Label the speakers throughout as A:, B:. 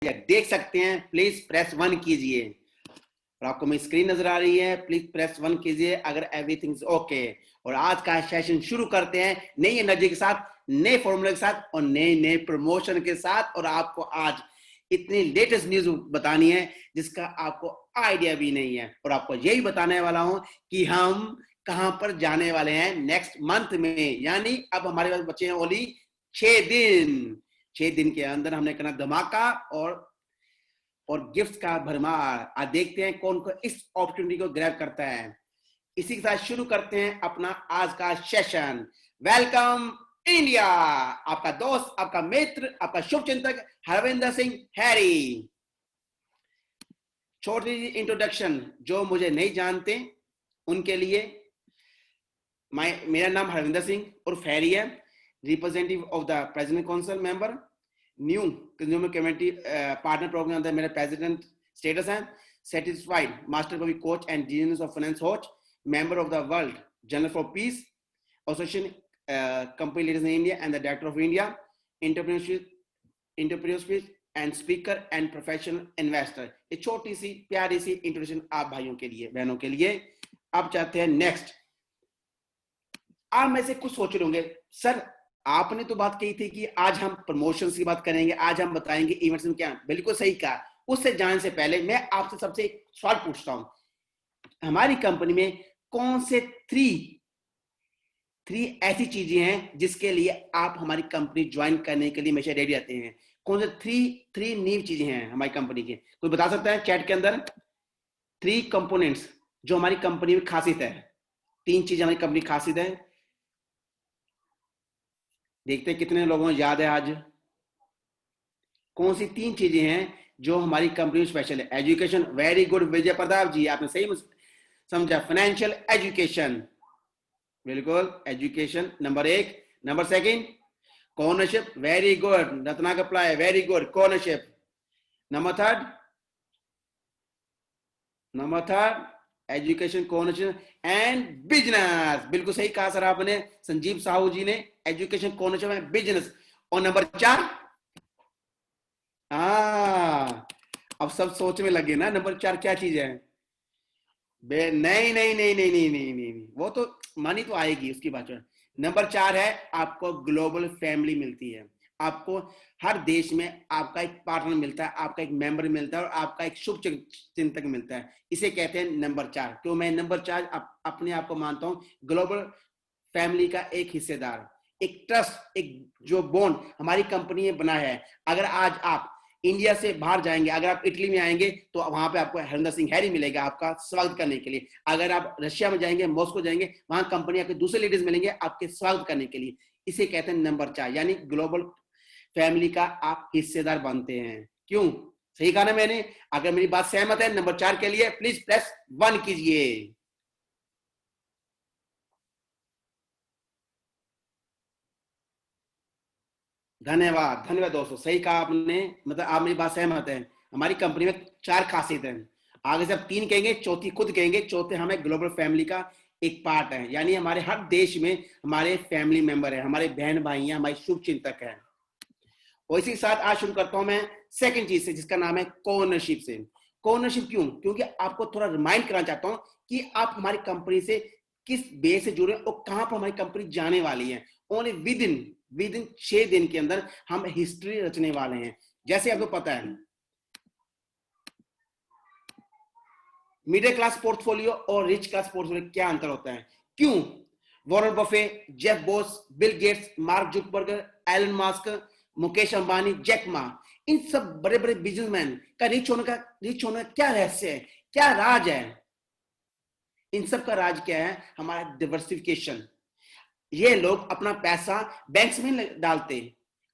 A: देख सकते हैं प्लीज प्रेस 1 कीजिए। और आपको मेरी स्क्रीन नजर आ रही है, प्लीज प्रेस 1 कीजिए अगर एवरीथिंग इज ओके। और आज का सेशन शुरू करते हैं नई एनर्जी के साथ, नए फॉर्मूले के साथ और नए नए प्रमोशन के साथ। और आपको आज इतनी लेटेस्ट न्यूज बतानी है जिसका आपको आइडिया भी नहीं है। और आपको यही बताने वाला हूं कि हम कहां पर जाने वाले हैं नेक्स्ट मंथ में। यानी अब हमारे पास बचे हैं ओनली 6 दिन। 6 दिन के अंदर हमने करना धमाका और गिफ्ट्स का भरमार। आज देखते हैं कौन कौन इस अपॉर्चुनिटी को ग्रैब करता है। इसी के साथ शुरू करते हैं अपना आज का सेशन। Welcome India. आपका दोस्त, आपका मित्र, आपका शुभचिंतक हरविंदर सिंह हैरी। छोटी सी इंट्रोडक्शन जो मुझे नहीं जानते उनके लिए। मेरा नाम हरविंदर सिंह उर्फ हैरी है, representative of the president council member, new consumer community partner program अंदर मेरा प्रेसिडेंट स्टेटस है। सेटिस्फाइड मास्टर कवि coach and genius of finance coach, member of the world journal for peace association, company leaders in India and the director of India entrepreneurship and speaker and professional investor. ये छोटी सी प्यारी सी introduction आप भाइयों के लिए, बहनों के लिए। अब चाहते हैं नेक्स्ट। आप में से कुछ सोच रहे होंगे, सर आपने तो बात कही थी कि आज हम प्रमोशंस की बात करेंगे, आज हम बताएंगे इवेंट्स में क्या। बिल्कुल सही कहा। उससे जानने से पहले मैं आपसे सबसे एक सवाल पूछता हूं, हमारी कंपनी में कौन से थ्री ऐसी चीजें हैं जिसके लिए आप हमारी कंपनी ज्वाइन करने के लिए हमेशा रेडी रहते हैं? कौन से थ्री नीव चीजें हैं हमारी कंपनी की? कोई बता सकता है चैट के अंदर? 3 कंपोनेंट्स जो हमारी कंपनी में खासियत है। 3 चीजें हमारी कंपनी की खासियत है। देखते हैं कितने लोगों को याद है आज। कौन सी 3 चीजें हैं जो हमारी कंपनी में स्पेशल है? Education, very good Vijay Pratap ji, आपने सही समझा। फाइनेंशियल एजुकेशन, बिल्कुल एजुकेशन नंबर 1। नंबर 2 कॉर्नरशिप, very good Ratna Kaplai, very good कॉर्नरशिप। नंबर थर्ड एजुकेशन, कॉर्नरशिप एंड बिजनेस। बिल्कुल सही कहा सर आपने, संजीव साहू जी ने, एजुकेशन, कॉर्नरशिप एंड बिजनेस। और नंबर 4, अब सब सोच में लगे ना, नंबर 4 क्या चीज है? नहीं नहीं नहीं नहीं नहीं नहीं नहीं, वो तो मनी तो आएगी उसकी बात है। नंबर 4 है आपको ग्लोबल फैमिली मिलती है। आपको हर देश में आपका एक पार्टनर मिलता है, आपका एक मेंबर मिलता है और आपका एक शुभ चिंतक मिलता है। इसे कहते हैं नंबर 4। क्यों मैं नंबर 4 अपने आप को मानता हूं ग्लोबल फैमिली का एक हिस्सेदार, एक ट्रस्ट, एक जो बॉन्ड हमारी कंपनी ने बनाया है। अगर आज आप इंडिया से बाहर जाएंगे, अगर आप इटली में आएंगे तो वहां पे आपको हरविंदर सिंह हैरी मिलेगा आपका स्वागत करने के लिए। अगर आप रशिया में जाएंगे, मॉस्को जाएंगे, वहां कंपनी आपके दूसरे लीडर्स मिलेंगे आपके स्वागत करने के लिए। इसे कहते हैं नंबर 4, यानी ग्लोबल फैमिली का आप हिस्सेदार बनते हैं। क्यों? सही कहा ना मैंने? अगर मेरी बात सहमत है नंबर 4 के लिए प्लीज प्रेस 1 कीजिए। धन्यवाद धन्यवाद दोस्तों, सही कहा आपने। मतलब आप मेरी बात सहमत है। हमारी कंपनी में 4 खासियत है। आगे से आप 3 कहेंगे, चौथी खुद कहेंगे। चौथे हमें ग्लोबल फैमिली का एक पार्ट है, यानी हमारे हर देश में हमारे फैमिली मेंबर है, हमारे बहन भाई हैं, हमारे शुभ चिंतक है। और इसी के साथ आज शुरू करता हूं मैं सेकंड चीज से, जिसका नाम है कोऑनरशिप से। कोऑनरशिप क्यों? क्योंकि आपको थोड़ा रिमाइंड कराना चाहता हूं कि आप हमारी कंपनी से किस बेस से जुड़े और कहां पर हमारी कंपनी जाने वाली है। ओनली विद इन 6 दिन के अंदर हम हिस्ट्री रचने वाले हैं। जैसे आपको पता है मिडिल क्लास पोर्टफोलियो और रिच क्लास पोर्टफोलियो क्या अंतर होता है? क्यों Warren Buffett, Jeff Bezos, Bill Gates, Mark Zuckerberg, Elon Musk, Mukesh Ambani, Jack Ma, इन सब बड़े बड़े बिजनेसमैन का रिच होने का क्या रहस्य है, क्या राज है? इन सब का राज क्या है? हमारा डिवर्सिफिकेशन। ये लोग अपना पैसा बैंक्स में डालते,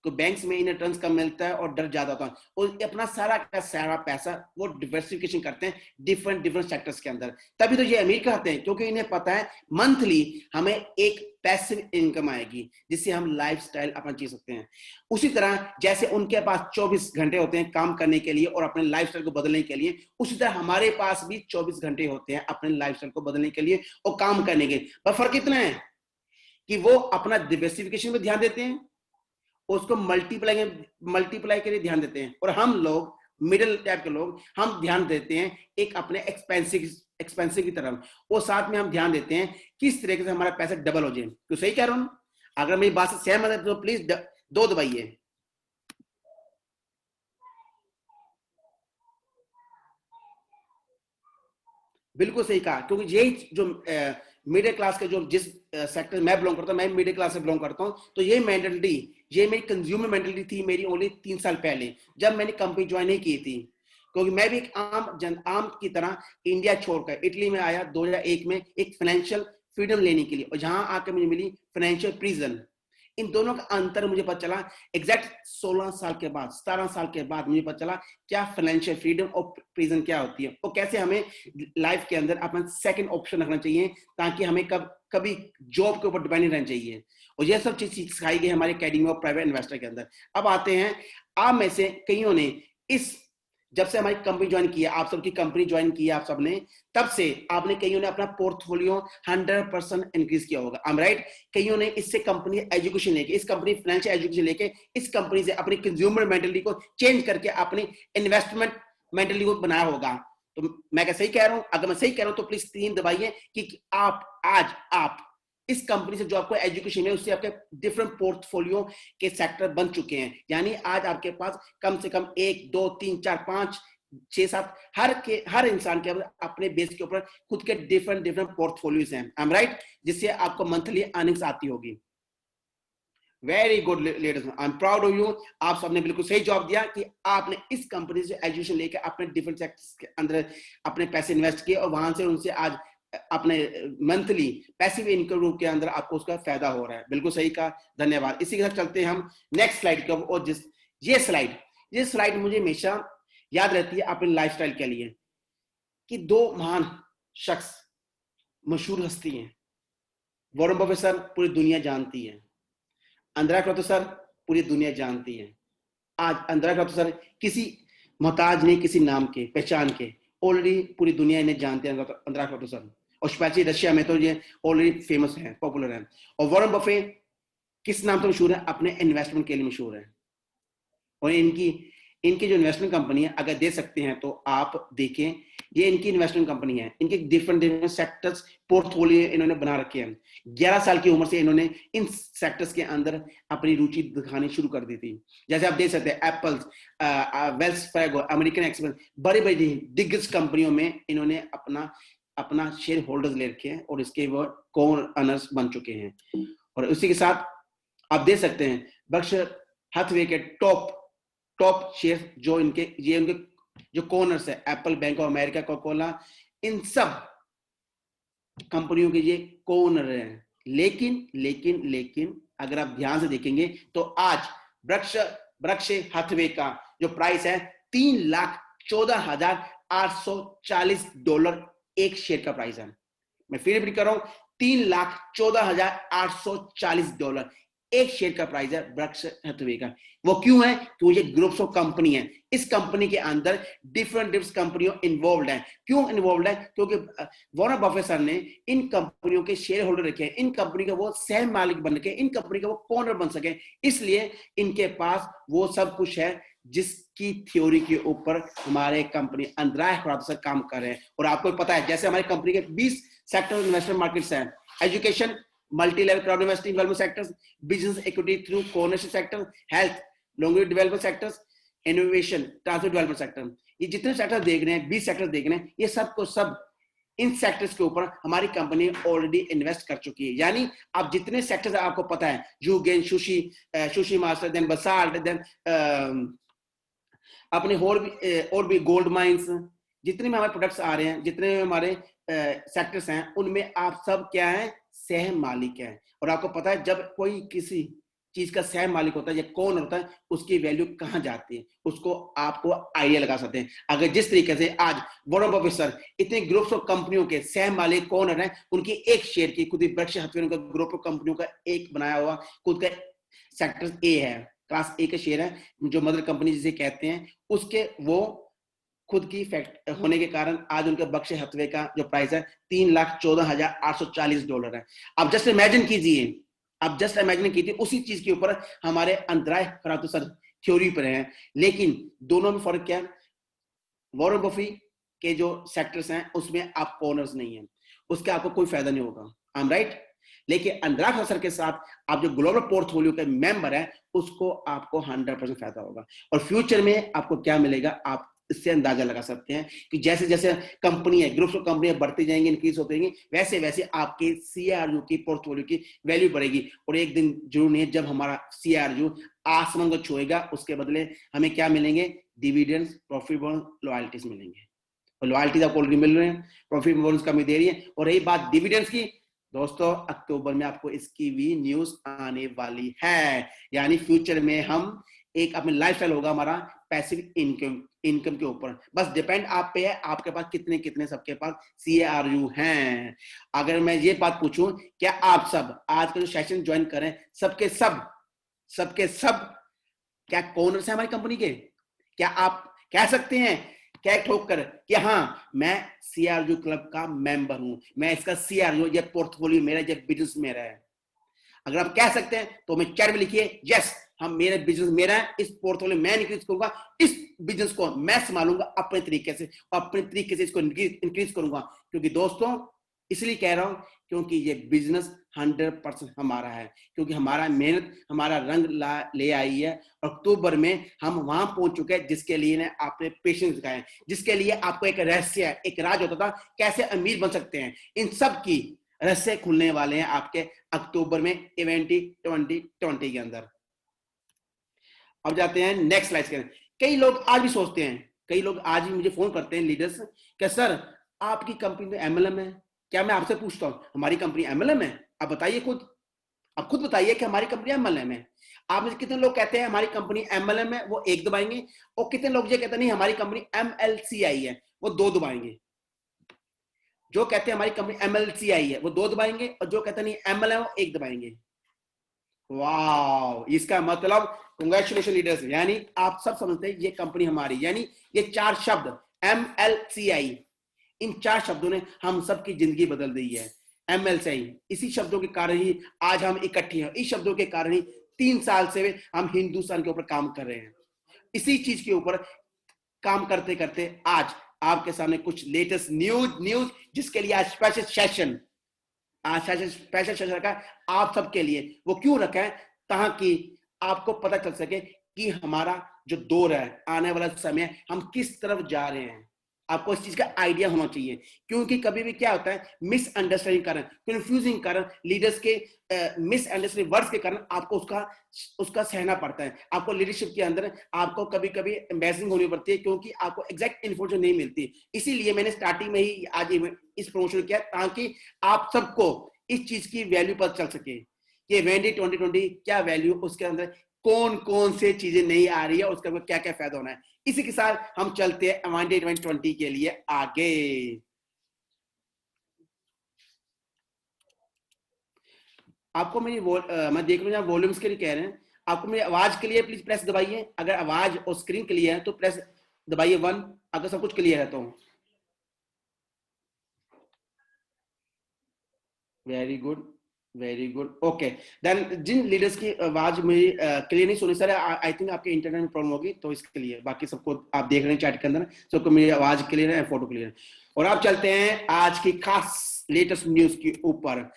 A: तो बैंक्स में इन्हें रिटर्न्स कम मिलता है और डर ज्यादा होता है, और अपना सारा का सारा पैसा वो डिवर्सिफिकेशन करते हैं डिफरेंट सेक्टर्स के अंदर। तभी तो ये अमीर कहते हैं, क्योंकि इन्हें पता है मंथली हमें एक पैसिव इनकम आएगी जिससे हम लाइफस्टाइल अपना जी सकते हैं। उसी तरह जैसे उनके पास 24 घंटे होते हैं काम करने के लिए और अपने लाइफस्टाइल को बदलने के लिए, उसी तरह हमारे पास भी 24 घंटे होते हैं अपने लाइफस्टाइल को बदलने के लिए और काम करने के लिए। पर फर्क इतना है कि वो अपना डिवर्सिफिकेशन में ध्यान देते हैं उसको मल्टीप्लाई के लिए ध्यान देते हैं, और हम लोग मिडिल टाइप के लोग हम ध्यान देते हैं एक अपने एक्सपेंसिव की तरफ, और साथ में हम ध्यान देते हैं किस तरीके से हमारा पैसा डबल हो जाए। तो सही कह रहा हूं? अगर मेरी बात से सहमत है तो प्लीज दो दबाइए। बिल्कुल सही कहा, क्योंकि यही जो मिडिल क्लास के जो जिस सेक्टर मैं बिलोंग करता हूँ, मैं मिडिल क्लास से बिलोंग करता हूँ, तो ये मेंटलिटी, ये मेरी कंज्यूमर मेंटलिटी थी मेरी ओनली 3 साल पहले जब मैंने कंपनी ज्वाइन नहीं की थी। क्योंकि मैं भी एक आम की तरह इंडिया छोड़कर इटली में आया 2001 में एक फाइनेंशियल फ्रीडम लेने के लिए, और जहां आकर मुझे मिली फाइनेंशियल प्रिजन। इन दोनों का अंतर मुझे पता चला एग्जैक्ट 16 साल के बाद, 17 साल के बाद मुझे पता चला क्या फाइनेंशियल फ्रीडम और प्रिजन क्या होती है, और कैसे हमें लाइफ के अंदर अपना सेकंड ऑप्शन रखना चाहिए ताकि हमें कभी जॉब के ऊपर डिपेंड नहीं रहना चाहिए। और ये सब चीज सिखाई गई हमारे अकेडमी ऑफ प्राइवेट इन्वेस्टर के अंदर। अब आते हैं, आप में से कईयों ने इस जब से हमारी कंपनी ज्वाइन की है, आप सबकी कंपनी ज्वाइन की है आप सबने, तब से आपने कईयों ने अपना पोर्टफोलियो 100% इंक्रीज किया होगा। I am right? कईयों ने इससे कंपनी एजुकेशन लेके, इस कंपनी फाइनेंशियल एजुकेशन लेके, इस कंपनी से अपनी कंज्यूमर मेंटलिटी को चेंज करके अपनी इन्वेस्टमेंट मेंटलिटी को बनाया होगा। तो मैं क्या सही कह रहा हूं? अगर मैं सही कह रहा हूं तो प्लीज 3 दबाइए कि आप इस कंपनी से जो आपको एजुकेशन है उससे आपके डिफरेंट पोर्टफोलियो के सेक्टर बन चुके हैं। यानी आज आपके पास कम से कम 1 2 3 4 5 6 7 हर इंसान के अपने बेस के ऊपर खुद के डिफरेंट पोर्टफोलियोज हैं। I am right? जिससे आपको मंथली अर्निंग्स आती होगी। Very good ladies, I am proud of you. आप सबने बिल्कुल सही जवाब दिया कि आपने इस कंपनी से एजुकेशन लेकर अपने डिफरेंट सेक्टर्स के अंदर अपने पैसे इन्वेस्ट किए, और वहां से उनसे आज अपने मंथली पैसिव इनकम रूप के अंदर आपको उसका फायदा हो रहा है। बिल्कुल सही कहा, धन्यवाद। इसी के साथ चलते हैं हम नेक्स्ट स्लाइड की। और ये स्लाइड मुझे हमेशा याद रहती है अपने लाइफस्टाइल के लिए, कि 2 महान शख्स, मशहूर हस्ती हैं। वॉरेन बफेट सर पूरी दुनिया जानती है, अंद्रा क्रतो सर पूरी दुनिया जानती है। आज अंद्रा क्रतो सर किसी मोहताज नहीं, किसी नाम के, पहचान के, ऑलरेडी पूरी दुनिया इन्हें जानते हैं अंद्रा क्रतो सर, और स्पेशली रशिया में तो ये ऑलरेडी फेमस है, पॉपुलर है। और वॉरेन बफेट किस नाम से मशहूर है? अपने इन्वेस्टमेंट के लिए मशहूर है। और इनकी जो इन्वेस्टमेंट कंपनी है, अगर दे सकते हैं तो आप देखें, ये इनकी इन्वेस्टमेंट कंपनी है। इनके डिफरेंट सेक्टर्स पोर्टफोलियो इन्होंने बना रखे हैं। 11 साल की उम्र से इन्होंने इन सेक्टर्स के अंदर अपनी रुचि दिखानी शुरू कर दी थी। जैसे आप देख सकते हैं Apple, Wells Fargo, American express, बड़ी बड़ी दिग्गज कंपनियों में इन्होंने अपना शेयर होल्डर्स ले रखे हैं, और इसके वो को ओनर्स बन चुके हैं। और उसी के साथ आप देख सकते हैं बर्कशायर हैथवे के टॉप शेयर जो उनके जो कोनर्स है, Apple, Bank of America, Coca-Cola, इन सब कंपनियों के ये कोनर हैं। लेकिन अगर आप ध्यान से देखेंगे तो आज बर्कशायर हैथवे का जो प्राइस है $3,14,840 एक शेयर का प्राइस है। मैं फिर रिपीट कर रहा हूं, $3,14,840 एक शेयर का प्राइस है बर्कशायर हैथवे का। वो क्यों है? तो ये ग्रुप्स ऑफ कंपनी है। इस कंपनी के अंदर डिफरेंट कंपनियों इन्वॉल्व है। क्यों इन्वॉल्व है? क्योंकि वॉरेन बफेट सर ने इन कंपनियों के शेयर होल्डर रखे हैं, इन कंपनी का वो सह मालिक बन के, इन कंपनी का वो कॉर्नर बन सके, इसलिए इनके पास वो सब कुछ है जिसकी थ्योरी के ऊपर हमारे कंपनी अंद्राय होरातो सर काम कर रहे हैं। और आपको पता है, जैसे हमारी कंपनी के 20 सेक्टर इन्वेस्टमेंट मार्केट्स हैं, education, multi-level crowd investing development sectors, business equity through co-ownership sector, health, longevity development sectors, innovation, transfer development sector। ये जितने सेक्टर देख रहे हैं, 20 सेक्टर देख रहे हैं, ये सब को सब इन सेक्टर्स के ऊपर हमारी कंपनी ऑलरेडी इन्वेस्ट कर चुकी है। यानी आप जितने सेक्टर्स आपको पता है, Yugen, sushi master, then basalt, then अपने और भी गोल्ड माइंस, जितने में हमारे प्रोडक्ट्स आ रहे हैं, जितने में हमारे सेक्टर्स हैं, उनमें आप सब क्या है? सह मालिक है। और आपको पता है जब कोई किसी चीज का सह मालिक होता है या कौन होता है, उसकी वैल्यू कहां जाती है, उसको आपको आइडिया लगा सकते हैं। अगर जिस तरीके से आज वॉरेन बफेट सर इतने ग्रुप्स ऑफ कंपनियों के सह मालिक कौन है, उनकी एक शेयर की खुद ही बर्कशायर हैथवे का ग्रुप ऑफ कंपनियों का एक बनाया हुआ खुद का सेक्टर ए है, क्लास ए का शेयर है, जो मदर कंपनी जिसे कहते हैं, उसके वो खुद की फैक्ट होने के कारण आज उनके बर्कशायर हैथवे का जो प्राइस है $3,14,840 है। अब जस्ट इमेजिन कीजिए आप जस्ट इमेजिन कीजिए, उसी चीज के ऊपर हमारे अंतराय खराब तो सर थ्योरी पर है, लेकिन दोनों में फर्क क्या है? वॉरेन बफेट के जो सेक्टर्स हैं उसमें आप कॉर्नर्स नहीं है, उसके आपको कोई फायदा नहीं होगा, आई एम राइट। लेकिन अनुराग हसर के साथ आप जो ग्लोबल पोर्टफोलियो के मेंबर है उसको आपको 100% फायदा होगा। और फ्यूचर में आपको क्या मिलेगा आप इससे अंदाजा लगा सकते हैं कि जैसे जैसे कंपनी है, ग्रुप्स ऑफ कंपनियां बढ़ती जाएंगी, इंक्रीज होती जाएंगी, वैसे वैसे आपके सीआरयू की पोर्टफोलियो की वैल्यू बढ़ेगी। और एक दिन जरूर नहीं है जब हमारा सीआरयू आसमान को छुएगा, उसके बदले हमें क्या मिलेंगे? डिविडेंड्स, प्रॉफिट बोनस, लॉयल्टीज मिलेंगे। और लॉयल्टीज आपको ऑलरेडी मिल रहे हैं, प्रॉफिट बोनस कमी दे रही है। और रही बात डिविडेंड्स की, दोस्तों अक्टूबर में आपको इसकी भी न्यूज आने वाली है, यानी फ्यूचर में हम एक अपने लाइफस्टाइल होगा हमारा पैसिव इनकम के ऊपर। बस डिपेंड आप पे है, आपके पास कितने कितने सबके पास सीआरयू हैं। अगर मैं ये बात पूछूं, क्या आप सब आज का जो सेशन ज्वाइन करें सबके सब क्या कॉर्नर्स है हमारी कंपनी के? क्या आप कह सकते हैं क्या ठोक कर कि हाँ मैं सीआरयू क्लब का मेंबर हूं, मैं इसका सीआरयू, ये पोर्टफोलियो मेरा, ये बिजनेस मेरा है? अगर आप कह सकते हैं तो मैं चैट में लिखिए यस, हम मेरा बिजनेस मेरा है, इस पोर्टफोलियो मैं इंक्रीज करूंगा, इस बिजनेस को मैं संभालूंगा अपने तरीके से, अपने तरीके से इसको इंक्रीज करूंगा। क्योंकि दोस्तों इसलिए कह रहा हूं क्योंकि ये बिजनेस 100% हमारा है, क्योंकि हमारा मेहनत हमारा रंग ले आई है। अक्टूबर में हम वहां पहुंच चुके हैं जिसके लिए ने आपने पेशेंस दिखाया, जिसके लिए आपको एक रहस्य है, एक राज होता था कैसे अमीर बन सकते हैं, इन सब की रहस्य खुलने वाले हैं आपके अक्टूबर में इवेंट 2020 के अंदर। अब जाते हैं नेक्स्ट स्लाइड के। कई लोग आज भी सोचते हैं, कई लोग आज भी मुझे फोन करते हैं लीडर्स, क्या सर आपकी कंपनी तो एमएलएम है? क्या मैं आपसे पूछता हूं हमारी कंपनी एमएलएम है? आप बताइए खुद, आप खुद बताइए कि हमारी कंपनी एमएलएम है। आप में कितने लोग कहते हैं हमारी कंपनी एमएलएम है, वो एक दबाएंगे, और कितने लोग ये कहते हैं नहीं हमारी कंपनी एमएलसीआई है, वो दो दबाएंगे। जो कहते हैं हमारी कंपनी एमएलसीआई है वो दो दबाएंगे, और जो कहते हैं नहीं एमएलएम वो एक दबाएंगे। वाह, इसका मतलब कांग्रेचुलेशन लीडर्स, यानी आप सब समझते हैं ये कंपनी हमारी, यानी ये चार शब्द एमएलसीआई, इन चार शब्दों ने हम सबकी जिंदगी बदल दी है। एमएलसीआई, इसी शब्दों के कारण ही आज हम इकट्ठे हैं, इस शब्दों के कारण ही 3 साल से हम हिंदुस्तान के ऊपर काम कर रहे हैं। इसी चीज के ऊपर काम करते करते आज आपके सामने कुछ लेटेस्ट न्यूज जिसके लिए आज स्पेशल सेशन, स्पेशल सेशन रखा है आप सबके लिए। वो क्यों रखा है? ताकि आपको पता चल सके कि हमारा जो दौर है, आने वाला समय, हम किस तरफ जा रहे हैं। आपको इस चीज का आइडिया होना चाहिए, क्योंकि कभी भी क्या होता है मिसअंडरस्टैंडिंग कारण, कंफ्यूजिंग कारण, लीडर्स के मिसअंडरस्टैंडिंग वर्ड्स के कारण आपको उसका सहना पड़ता है। आपको लीडरशिप के अंदर आपको कभी कभी एम्बेसिंग होनी पड़ती है, क्योंकि आपको एग्जैक्ट इन्फॉर्मेशन नहीं मिलती। इसीलिए मैंने स्टार्टिंग में ही आज इस प्रमोशन किया, ताकि आप सबको इस चीज की वैल्यू पता चल सके कि वेंडी 2020 क्या वैल्यू, उसके अंदर कौन कौन से चीजें नहीं आ रही है, उसका क्या क्या फायदा होना है। इसी के साथ हम चलते हैं अवांडे 2020 के लिए आगे। आपको मेरी मैं देख रहा हूँ वॉल्यूम्स के लिए कह रहे हैं, आपको मेरी आवाज क्लियर प्लीज प्रेस दबाइए। अगर आवाज और स्क्रीन क्लियर है तो प्रेस दबाइए 1, अगर सब कुछ क्लियर है तो। Very good, very good, okay. Then जिन लीडर्स की आवाज मेरी क्लियर नहीं सुनी सर, आई थिंक आपके इंटरनेट में प्रॉब्लम होगी, तो इसके लिए बाकी सबको आप देख रहे हैं चैट के अंदर, सबको मेरी आवाज क्लियर है, फोटो क्लियर है। और आप चलते हैं आज की खास लेटेस्ट न्यूज के ऊपर।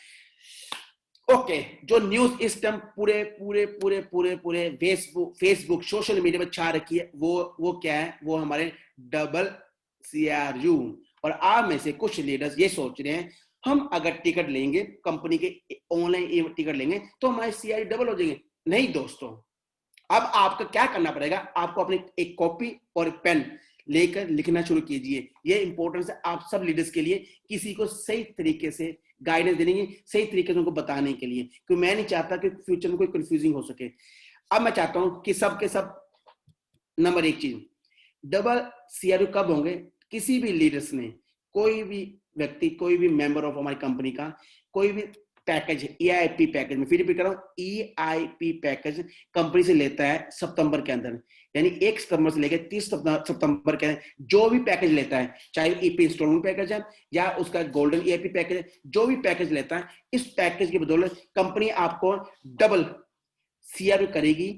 A: ओके, जो न्यूज इस टाइम पूरे पूरे पूरे पूरे पूरे फेसबुक सोशल मीडिया में छा रखी है, वो क्या है? वो हमारे डबल सीआरयू। और आप में से कुछ लीडर्स ये सोच रहे हैं हम अगर टिकट लेंगे, कंपनी के ऑनलाइन टिकट लेंगे तो हमारे सीआरयू डबल हो जाएंगे। नहीं दोस्तों, अब आपको क्या करना पड़ेगा, आपको अपनी एक कॉपी और पेन लेकर लिखना शुरू कीजिए। ये इंपॉर्टेंस है आप सब लीडर्स के लिए, किसी को सही तरीके से गाइडेंस देने की, सही तरीके से उनको बताने के लिए, क्योंकि मैं नहीं चाहता कि फ्यूचर में कोई कंफ्यूजिंग हो सके। अब मैं चाहता हूं कि सब के सब नंबर एक चीज, डबल सीआरयू कब होंगे? किसी भी लीडर्स ने, कोई भी व्यक्ति, कोई भी मेंबर ऑफ हमारी कंपनी का, कोई भी पैकेज, EIP पैकेज में, फिर रिपीट कर रहा हूं, EIP पैकेज कंपनी से लेता है सितंबर के अंदर, यानी 1 सितंबर से लेकर 30 सितंबर के अंदर जो भी पैकेज लेता है, चाहे EP इंस्टॉलमेंट पैकेज है या उसका गोल्डन EIP पैकेज है, जो भी पैकेज लेता है, इस पैकेज की बदौलत कंपनी आपको डबल CRU करेगी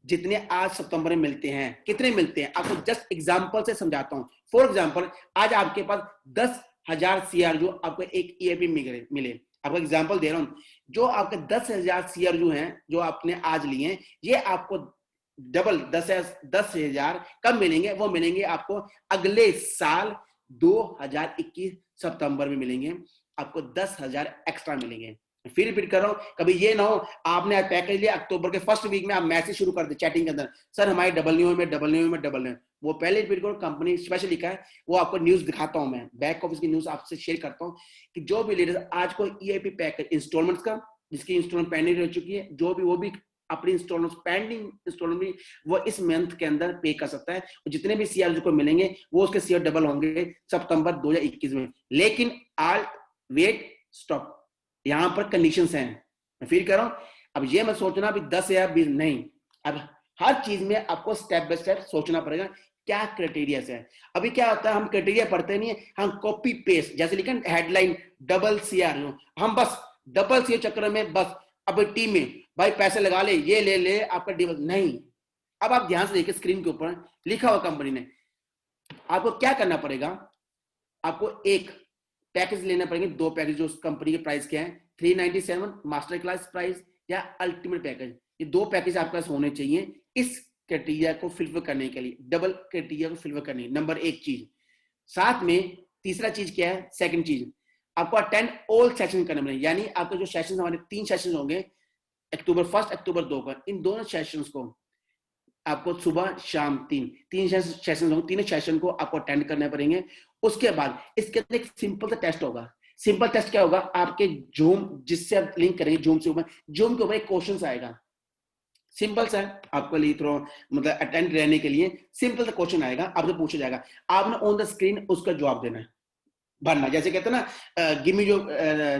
A: जितने आज सितंबर में मिलते हैं। कितने मिलते हैं आपको जस्ट एग्जांपल से समझाता हूं। फॉर एग्जांपल, आज आपके पास 10,000 CRU आपको एक EIP मिले, आपको एग्जांपल दे रहा हूं, जो आपके 10,000 CRU हैं जो आपने आज लिए हैं, ये आपको डबल 10,000 कब मिलेंगे? वो मिलेंगे आपको अगले साल 2021 सितंबर में मिलेंगे, आपको 10,000 एक्स्ट्रा मिलेंगे। फिर रिपीट कर रहा हूं, कभी ये ना हो आपने आज पैकेज लिया, अक्टूबर के फर्स्ट वीक में आप मैसेज शुरू कर दे चैटिंग के अंदर, सर हमारे डबल नहीं। वो पहले रिपीट करो, कंपनी स्पेशल लिखा है, वो आपको न्यूज दिखाता हूं, मैं बैक ऑफिस की न्यूज आपसे शेयर करता हूं कि जो भी लीडर आज को EIP पैकेज इंस्टॉलमेंट्स का, जिसकी इंस्टॉलमेंट पेंडिंग रह चुकी है, जो भी वो भी अपनी इंस्टॉलमेंट वो इस मंथ के अंदर पे कर सकता है, और जितने भी CRU को मिलेंगे वो उसके CR डबल होंगे सितंबर 2021 में। लेकिन आल वेट स्टॉप, यहां पर कंडीशंस हैं, मैं फिर कह रहा हूं, अब ये मत सोचना अभी 10 या 20 नहीं, अब हर चीज में आपको स्टेप बाय स्टेप सोचना पड़ेगा क्या क्राइटेरिया है। अभी क्या होता है, हम क्राइटेरिया पढ़ते नहीं है, हम कॉपी पेस्ट, जैसे लिखा हेडलाइन डबल CRU, हम बस डबल CRU चक्कर में बस अब टीम में भाई पैसे लगा ले, ये ले ले आपका डबल नहीं। अब आप ध्यान से देखिए स्क्रीन के ऊपर लिखा हुआ कंपनी ने, आपको क्या करना पड़ेगा, आपको एक पैकेज लेना पड़ेंगे, 2 पैकेज जो कंपनी के प्राइस क्या है, 397 मास्टर क्लास प्राइस या अल्टीमेट पैकेज, ये 2 पैकेज आपके पास होने चाहिए इस क्राइटेरिया को फिलफिल करने के लिए, डबल क्राइटेरिया को फिलफिल करने, नंबर 1 चीज। साथ में तीसरा चीज क्या है, सेकंड चीज, आपको अटेंड ऑल सेशन करने पड़ेंगे, यानी आपके जो सेशन, हमारे 3 सेशन होंगे, अक्टूबर 1, अक्टूबर 2 का, इन दोनों सेशंस को आपको सुबह शाम तीन सेशन होंगे, तीनों सेशन को आपको अटेंड करने पड़ेंगे। उसके बाद इसके अंदर एक सिंपल सा टेस्ट होगा। सिंपल टेस्ट क्या होगा, आपके जूम जिससे आप लिंक करेंगे जूम से ऊपर, जूम के ऊपर एक क्वेश्चन आएगा, सिंपल सा आपके लिए थ्रो मतलब अटेंड रहने के लिए सिंपल सा क्वेश्चन आएगा, आपसे पूछा जाएगा, आपने ऑन द स्क्रीन उसका जवाब देना है, भरना, जैसे कहते हैं ना गिव मी जो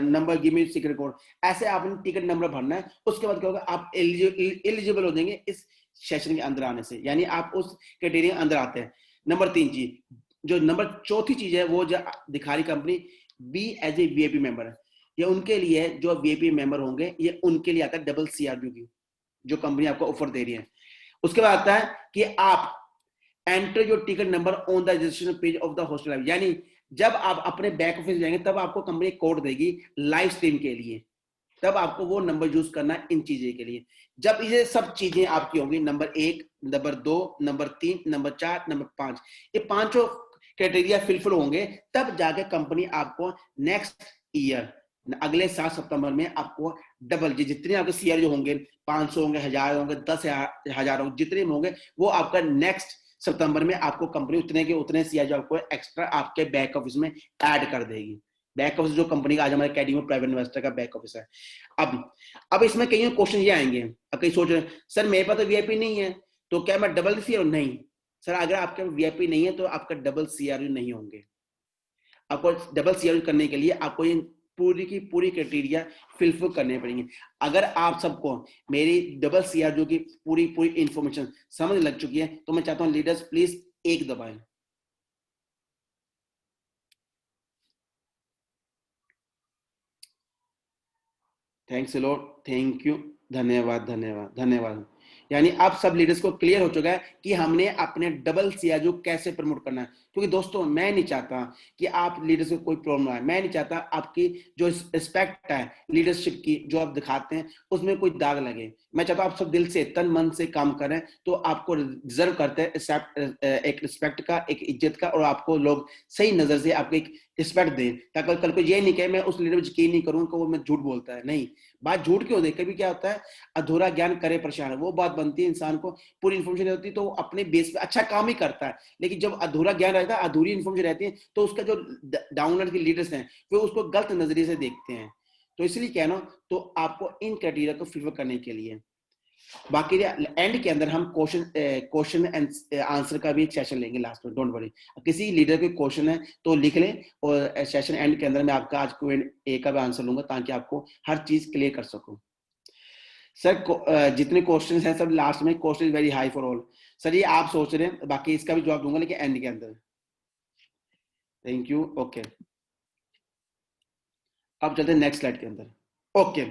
A: number, give me secret code, ऐसे आपने टिकट नंबर भरना है। उसके बाद क्या होगा, आप एलिजिबल हो जाएंगे इस सेशन के अंदर आने से, यानी आप उस क्राइटेरिया के अंदर आते हैं। नंबर 3 चीज, जो नंबर चौथी चीज है, वो जो दिखा रही company, be as a VIP member, ये उनके लिए जो VIP मेंबर होंगे, ये उनके लिए आता है डबल CRU की जो कंपनी आपको ऑफर दे रही है। उसके बाद आता है कि आप enter your ticket number on the registration page of the hostel, यानी जब आप अपने बैक ऑफिस जाएंगे तब आपको कंपनी कोड देगी लाइव स्ट्रीम के लिए, तब आपको वो नंबर यूज करना है इन चीजें के लिए। जब ये सब चीजें आपकी होंगी, number 1, number 2, number 3, number 4, number 5, ये पांचों क्राइटेरिया फिलफिल होंगे, तब जाके कंपनी आपको नेक्स्ट ईयर, अगले साल सितंबर में आपको डबल, जितने आपके CRU होंगे, 500 होंगे, 1000 होंगे, 10,000 होंगे, जितने होंगे वो आपका नेक्स्ट सितंबर में आपको कंपनी उतने के उतने CRU आपको एक्स्ट्रा आपके बैक ऑफिस में ऐड कर देगी। बैक ऑफिस जो कंपनी का आज हमारे अकेडमी प्राइवेट इन्वेस्टर का बैक ऑफिस है। अब इसमें कई क्वेश्चन ये आएंगे, अब कई सोच रहे हैं सर मेरे पास तो VIP नहीं है, तो क्या मैं डबल CRU? नहीं सर, अगर आपके VIP नहीं है तो आपका डबल CRU नहीं होंगे। आपको डबल CRU करने के लिए आपको ये पूरी की पूरी क्राइटेरिया फिलफिल करने पड़ेंगे। अगर आप सबको मेरी डबल CRU की पूरी पूरी इंफॉर्मेशन समझ लग चुकी है, तो मैं चाहता हूं लीडर्स प्लीज एक दबाएं। Thanks a lot, thank you, धन्यवाद धन्यवाद धन्यवाद। यानी अब सब लीडर्स को क्लियर हो चुका है कि हमने अपने डबल CRU कैसे प्रमोट करना है। क्योंकि दोस्तों मैं नहीं चाहता कि आप लीडर्स को कोई प्रॉब्लम आए, मैं नहीं चाहता आपकी जो रिस्पेक्ट है लीडरशिप की जो आप दिखाते हैं उसमें कोई दाग लगे। मैं चाहता हूं आप सब दिल से तन मन से काम करें, तो आपको डिजर्व करते हैं एक रिस्पेक्ट का, एक इज्जत का, और आपको लोग सही नजर से आपको एक रिस्पेक्ट दें, ताकि कल को ये नहीं कहे मैं उस लीडर पर यकीन नहीं करूँ कि वो मैं झूठ बोलता है। नहीं, बात झूठ क्यों दे, कभी क्या होता है अधूरा ज्ञान करे परेशान, वो बात बनती है, इंसान को पूरी इन्फॉर्मेशन होती है तो वो अपने बेस पे अच्छा काम ही करता है। लेकिन जब अधूरा ज्ञान रहता है, अधूरी इन्फॉर्मेशन रहती है, तो उसका जो डाउनलोड के लीडर्स हैं वो उसको गलत नजरिए से देखते हैं। तो इसलिए कहना, तो आपको इन क्राइटेरिया को फिलफिल करने के लिए बाकी एंड के अंदर हम क्वेश्चन एंड आंसर का भी एक सेशन लेंगे लास्ट में, डोंट वरी। किसी लीडर के क्वेश्चन है तो लिख लें, और सेशन एंड के अंदर मैं आपका आज Q&A का भी आंसर लूंगा, ताकि आपको हर चीज क्लियर कर सकूं। सर जितने क्वेश्चन हैं सब लास्ट में, question very high for all. Sir ये आप सोच रहे हैं, बाकी इसका भी जवाब दूंगा लेकिन एंड के अंदर। Thank you. ओके, अब चलते हैं नेक्स्ट स्लाइड के अंदर। ओके,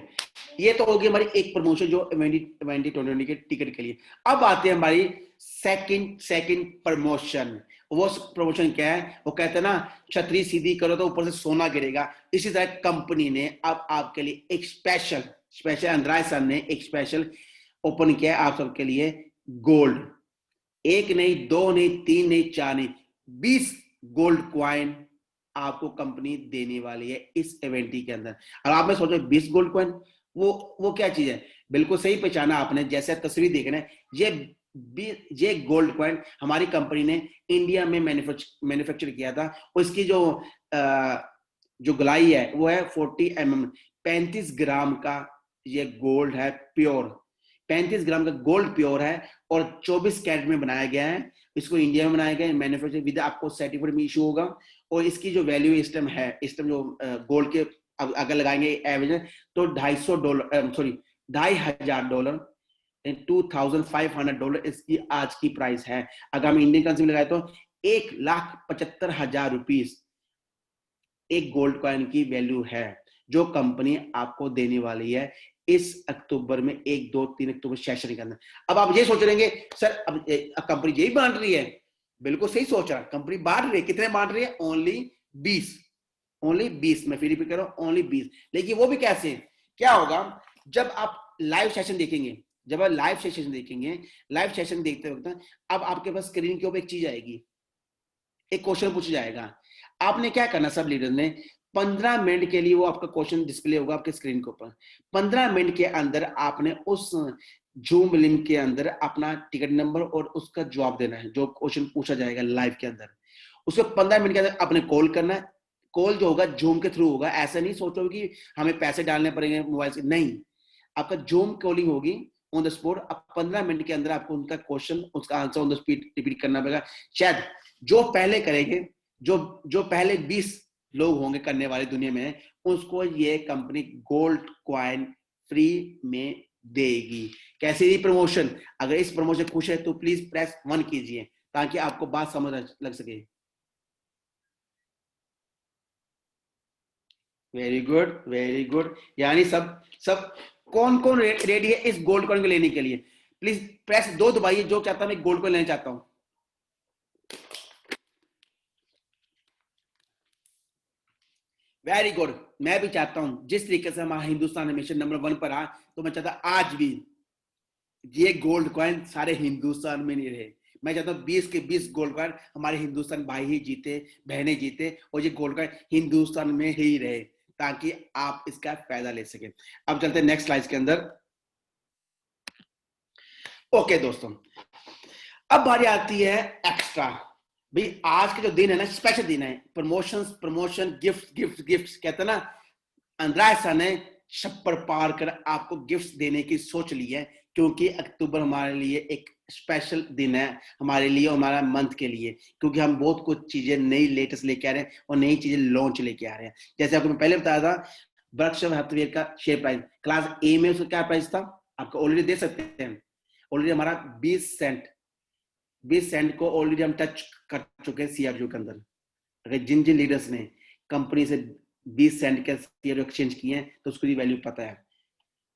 A: ये तो होगी हमारी एक प्रमोशन जो 2020 के टिकट के लिए। अब आते हैं हमारी सेकंड प्रमोशन। वो प्रमोशन क्या है? वो कहते हैं ना, छतरी सीधी करो तो ऊपर से सोना गिरेगा। इसी तरह कंपनी ने अब आपके लिए एक स्पेशल अंद्राय सर ने एक स्पेशल ओपन किया है आप सबके लिए। गोल्ड, एक नहीं, दो नहीं, तीन नहीं, चार नहीं, 20 गोल्ड क्वाइन आपको कंपनी देने वाली है इस इवेंट के अंदर। और आप में सोचो 20 गोल्ड कॉइन, वो क्या चीज है? बिल्कुल सही पहचाना आपने, जैसे तस्वीर देख रहे हैं, ये गोल्ड कॉइन हमारी कंपनी ने इंडिया में मैन्युफैक्चर किया था। और इसकी जो गलाई है वो है 40 mm, 35 ग्राम का ये गोल्ड है, प्योर 35 ग्राम का गोल्ड प्योर है, और 24 कैरेट में बनाया गया है। इसको इंडिया में बनाया गया है, मैन्युफैक्चर विद आपको सर्टिफिकेट में इशू होगा। और इसकी जो वैल्यू इस टाइम है, इस टाइम जो गोल्ड के अगर लगाएंगे एवरेज तो $250, सॉरी $2,500, $2,500 इसकी आज की प्राइस है। अगर हम इंडियन करेंसी में लगाए तो 1,75,000 रुपीज एक गोल्ड कॉइन की वैल्यू है, जो कंपनी आपको देने वाली है इस अक्टूबर में, 1, 2, 3 अक्टूबर सेशन के अंदर। अब आप ये सोच रहे हैं सर अब कंपनी यही बांट रही है। बिल्कुल सही सोच रहा, कंपनी बांट रही है। कितने बांट रही है? ओनली 20। मैं फिर रिपीट कर रहा हूं, ओनली 20। लेकिन वो भी कैसे? क्या होगा जब आप लाइव सेशन देखेंगे, लाइव सेशन देखते वक्त अब आपके पास स्क्रीन के ऊपर एक चीज आएगी, एक क्वेश्चन पूछा जाएगा। आपने क्या करना, सब लीडर ने 15 मिनट के लिए वो आपका क्वेश्चन डिस्प्ले होगा आपके स्क्रीन के ऊपर। 15 मिनट के अंदर आपने उस जूम लिंक के अंदर अपना टिकट नंबर और उसका जवाब देना है, जो क्वेश्चन पूछा जाएगा लाइव के अंदर। उसको 15 मिनट के अंदर आपने कॉल करना है। कॉल जो होगा जूम के थ्रू होगा। ऐसा नहीं सोचो कि हमें पैसे डालने पड़ेंगे मोबाइल से, नहीं, आपका जूम कॉलिंग होगी ऑन द स्पॉट। अब 15 मिनट के अंदर आपको उनका क्वेश्चन, उसका answer on the spot repeat करना पड़ेगा। शायद जो पहले करेंगे, जो पहले 20 लोग होंगे करने वाले दुनिया में, उसको ये कंपनी गोल्ड क्वाइन फ्री में देगी। कैसी रही प्रमोशन? अगर इस प्रमोशन खुश है तो प्लीज प्रेस 1 कीजिए, ताकि आपको बात समझ लग सके। Very good. यानी सब कौन कौन रेडी है इस गोल्ड कॉइन को लेने के लिए? प्लीज प्रेस 2 दबाइए जो चाहता मैं गोल्ड कॉइन लेना चाहता हूं। Very good. मैं भी चाहता हूं, जिस तरीके से हमारा हिंदुस्तान हमेशा नंबर 1 पर आ, तो मैं चाहता आज भी ये गोल्ड कॉइन सारे हिंदुस्तान में नहीं रहे। मैं चाहता हूँ 20 के 20 गोल्ड कॉइन हमारे हिंदुस्तान भाई ही जीते, बहनें जीते, और ये गोल्ड कॉइन हिंदुस्तान में ही रहे, ताकि आप इसका फायदा ले सकें। अब चलते हैं नेक्स्ट स्लाइड के अंदर। ओके दोस्तों, अब बारी आती है एक्स्ट्रा। भाई आज के जो दिन है ना, स्पेशल दिन है। प्रमोशन, गिफ्ट कहते हैं ना, अंद्राय सर ने छप्पर पार कर आपको गिफ्ट्स देने की सोच ली है, क्योंकि अक्टूबर हमारे लिए एक स्पेशल दिन है, हमारे लिए, हमारा मंथ के लिए, क्योंकि हम बहुत कुछ चीजें नई लेटेस्ट लेके आ रहे हैं और नई चीजें लॉन्च लेके आ रहे हैं। जैसे आपको मैं पहले बताया था, वर्कशॉप हैप्पीवेयर का शेयर प्राइस क्लास ए में उसका क्या प्राइस था, आपको ऑलरेडी दे सकते हैं। ऑलरेडी हमारा 20 सेंट को ऑलरेडी हम टच कर चुके हैं सीआरयू के अंदर। अगर जिन लीडर्स ने कंपनी से 20 सेंट के सीआरयू एक्सचेंज किए हैं तो उसकी वैल्यू पता है,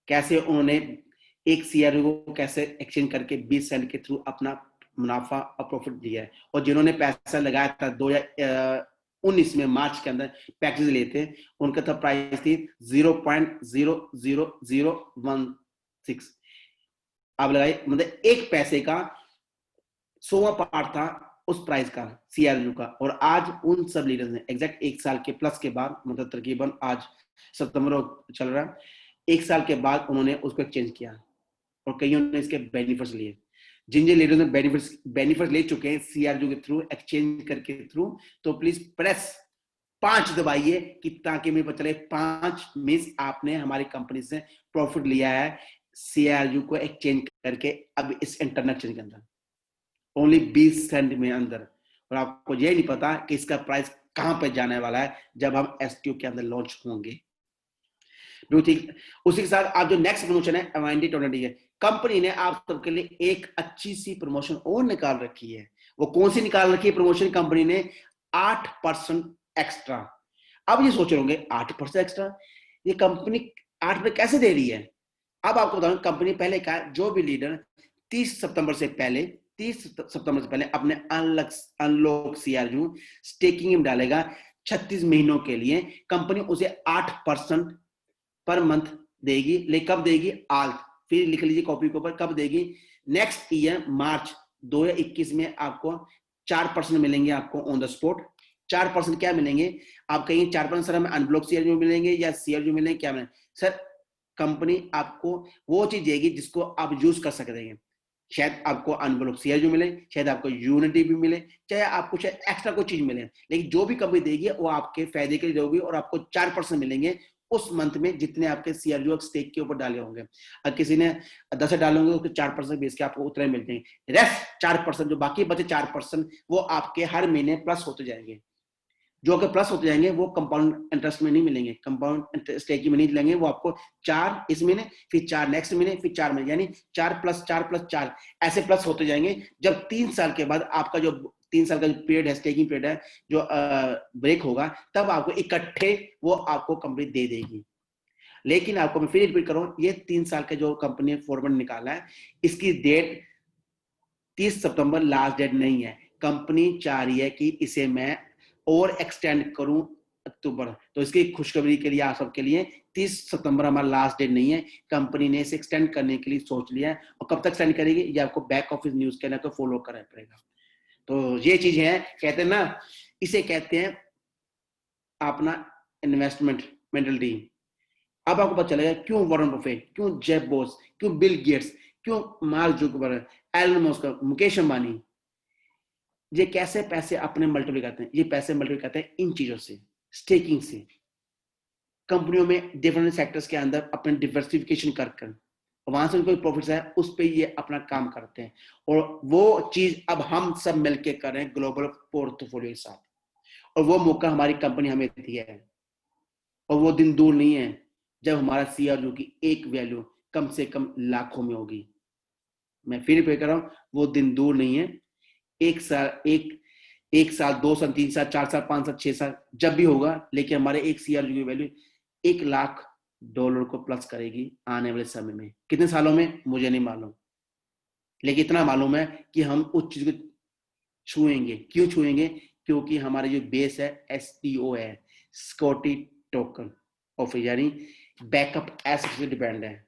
A: कैसे उन्होंने एक सीआरयू को कैसे एक्सचेंज करके 20 सेंट के थ्रू अपना मुनाफा और प्रॉफिट दिया है। और जिन्होंने पैसा लगाया था 2019 में मार्च के अंदर पैकेज लेते, उनका था प्राइस थी 0.00016। आप लगाइए, मतलब 1 पैसे का 100वां पार्ट था उस प्राइस का, सीआरयू का। और आज उन सब लीडर्स ने एग्जैक्ट 1 साल के प्लस के बाद, मतलब तकरीबन आज सितंबर चल रहा है, 1 साल के बाद उन्होंने उसको एक्सचेंज किया, और कईयों ने इसके बेनिफिट्स लिए। जिन लीडर्स ने बेनिफिट्स ले चुके हैं सीआरयू के थ्रू, एक्सचेंज करके थ्रू, तो प्लीज प्रेस 5 दबाइए, कि ताकि मुझे पता चले 5 मींस आपने हमारी कंपनी से प्रॉफिट लिया है सीआरयू को एक्सचेंज करके अब इस इंटरनेट के अंदर ओनली 20 सेंट में अंदर, और आपको ये नहीं पता कि इसका प्राइस कहां पे जाने वाला है जब हम एसटीओ के अंदर लॉन्च होंगे। ठीक, उसी के साथ आप जो नेक्स्ट प्रमोशन है एवेंटी 20 है, कंपनी ने आप सबके लिए एक अच्छी सी प्रमोशन और निकाल रखी है। वो कौन सी निकाल रखी है प्रमोशन? कंपनी ने 8% एक्स्ट्रा। अब ये सोच रहे होंगे 8% एक्स्ट्रा ये कंपनी 8% कैसे दे रही है? अब आपको बताऊं, कंपनी पहले का जो भी लीडर 30 सितंबर से पहले अपने अनलॉक सीआरयू स्टेकिंग में डालेगा 36 महीनों के लिए, कंपनी उसे 8% पर मंथ देगी। लेकिन कब देगी? आज फिर लिख लीजिए कॉपी के ऊपर, कब देगी? नेक्स्ट ईयर मार्च 2021 में आपको 4% मिलेंगे आपको ऑन द स्पॉट। 4% क्या मिलेंगे? आप कहेंगे 4% सर हमें अनब्लॉक सीआरयू मिलेंगे या सीआरयू मिलेंगे, क्या मिलेंगे? सर कंपनी आपको वो चीज देगी जिसको आप यूज कर सकते हैं। शायद आपको अनब्लॉक सीआरयू मिले, शायद आपको यूनिटी भी मिले, चाहे आपको शायद एक्स्ट्रा कोई चीज मिले, लेकिन जो भी कंपनी देगी वो आपके फायदे के लिए देगी और आपको 4% मिलेंगे उस मंथ में जितने आपके सीआरयू स्टेक के ऊपर डाले होंगे। अगर किसी ने 10 डाले होंगे तो 4% बेस के आपको उतने मिल जाएंगे। रेस्ट 4% जो बाकी बचे 4% वो आपके हर महीने प्लस होते जाएंगे। जो अगर प्लस होते जाएंगे वो कंपाउंड इंटरेस्ट में नहीं मिलेंगे, कंपाउंड स्टेक में नहीं मिलेंगे, वो आपको 4 इस महीने, फिर 4 नेक्स्ट महीने, फिर 4 महीने, यानी 4+4+4 ऐसे प्लस होते जाएंगे। जब 3 साल के बाद आपका जो 3 साल का जो पीरियड है, स्टेकिंग पीरियड है, जो ब्रेक होगा, तब आपको इकट्ठे वो आपको कंपनी दे देगी। लेकिन आपको मैं फिर रिपीट करूं, ये 3 साल का जो कंपनी ने फॉर्मेट निकाला है, इसकी डेट 30 सितंबर लास्ट डेट नहीं है। कंपनी चाह रही है कि इसे मैं और एक्सटेंड करूं अक्टूबर। तो इसकी खुशखबरी के लिए आप सबके लिए 30 सितंबर हमारा लास्ट डेट नहीं है, कंपनी ने इसे एक्सटेंड करने के लिए सोच लिया है। और कब तक एक्सटेंड करेगी ये आपको बैक ऑफिस न्यूज के अंदर फॉलो करना पड़ेगा। तो ये चीज है, कहते हैं ना, इसे कहते हैं अपना इन्वेस्टमेंट मेंटलिटी। अब आपको पता चलेगा क्यों वॉरेन बफेट, क्यों जेफ बोस, क्यों बिल गेट्स, क्यों Mark Zuckerberg, Elon Musk, Mukesh Ambani ये कैसे पैसे अपने मल्टीप्लाई करते हैं। ये पैसे मल्टीप्लाई करते हैं इन चीजों से, स्टेकिंग से, कंपनियों में डिफरेंट सेक्टर्स के अंदर अपने डिवर्सिफिकेशन कर वहां से उनको प्रॉफिट्स है, उस पे ये अपना काम करते हैं। और वो चीज अब हम सब मिलके कर रहे हैं ग्लोबल पोर्टफोलियो के साथ, और वो मौका हमारी कंपनी हमें दिया है। और वो दिन दूर नहीं है जब हमारा सीआरयू की एक वैल्यू कम से कम लाखों में होगी। मैं फिर रिपीट कर रहा हूं, वो दिन दूर नहीं है। एक साल 2 साल 3 साल 4 साल 5 साल 6 साल जब भी होगा, लेकिन हमारे एक सीआरयू की वैल्यू $1,00,000 को प्लस करेगी आने वाले समय में। कितने सालों में मुझे नहीं मालूम, लेकिन इतना मालूम है कि हम उस चीज को छुएंगे। क्यों छुएंगे? क्योंकि हमारा जो बेस है एसटीओ है, सिक्योरिटी टोकन ऑफ, यानी बैकअप एसेट्स पे डिपेंड है।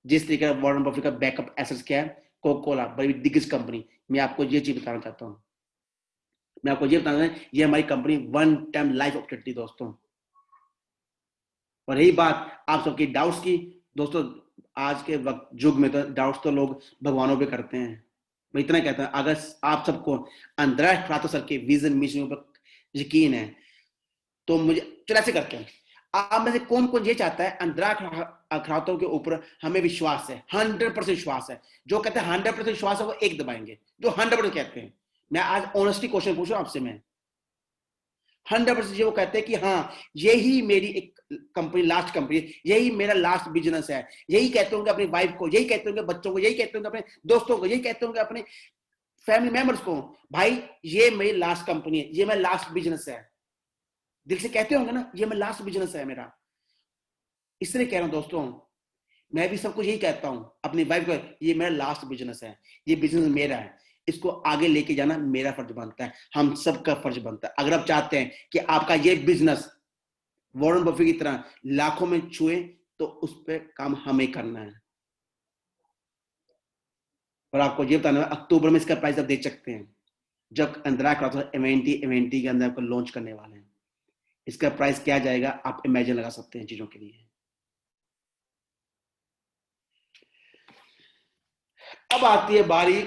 A: जिस तरीके का वॉरेन बफेट का बैकअप एसेट्स क्या है, कोका कोला बड़ी बिगेस्ट कंपनी, मैं आपको ये चीज बताना चाहता हूँ। मैं आपको ये बताना चाहता हूँ, ये हमारी company one time life opportunity दोस्तों। और रही बात आप सबकी डाउट्स की, दोस्तों आज के वक्त युग में तो डाउट्स तो लोग भगवानों पे करते हैं। मैं इतना कहता हूँ, अगर आप सबको अंद्रैस ठाकुर सर के विजन मिशन पर यकीन है तो मुझे चलो ऐसे करते हैं, आप में से कौन कौन ये चाहता है अंद्रैस ठाकुर के ऊपर हमें विश्वास है, 100% विश्वास है। जो कहते हैं 100% विश्वास है वो एक दबाएंगे, जो 100% कहते हैं। मैं आज ऑनेस्टी क्वेश्चन पूछ रहा हूं आपसे, मैं 100% वो कहते हैं कि हाँ यही मेरी एक कंपनी, लास्ट कंपनी, यही मेरा लास्ट बिजनेस है। यही कहते होंगे अपनी वाइफ को, यही कहते होंगे बच्चों को, यही कहते होंगे अपने दोस्तों को, यही कहते होंगे अपने फैमिली मेंबर्स को, भाई ये मेरी लास्ट कंपनी है, ये मेरा लास्ट बिजनेस है। दिल से कहते होंगे ना, ये मेरा लास्ट बिजनेस है मेरा। इसलिए कह रहा हूं दोस्तों, मैं भी सबको यही कहता हूं अपनी वाइफ को, ये मेरा लास्ट बिजनेस है, ये बिजनेस मेरा है, इसको आगे लेके जाना मेरा फर्ज बनता है, हम सबका फर्ज बनता है। अगर आप चाहते हैं कि आपका ये बिजनेस वॉरेन बफेट की तरह लाखों में छुए तो उस पर काम हमें करना है। और आपको ये बताना है, अक्टूबर में इसका प्राइस आप देख सकते हैं, जब अंतरा इवेंटी के अंदर आपको लॉन्च करने वाले हैं। इसका प्राइस क्या जाएगा आप इमेजिन लगा सकते हैं चीजों के लिए। अब आती है बारी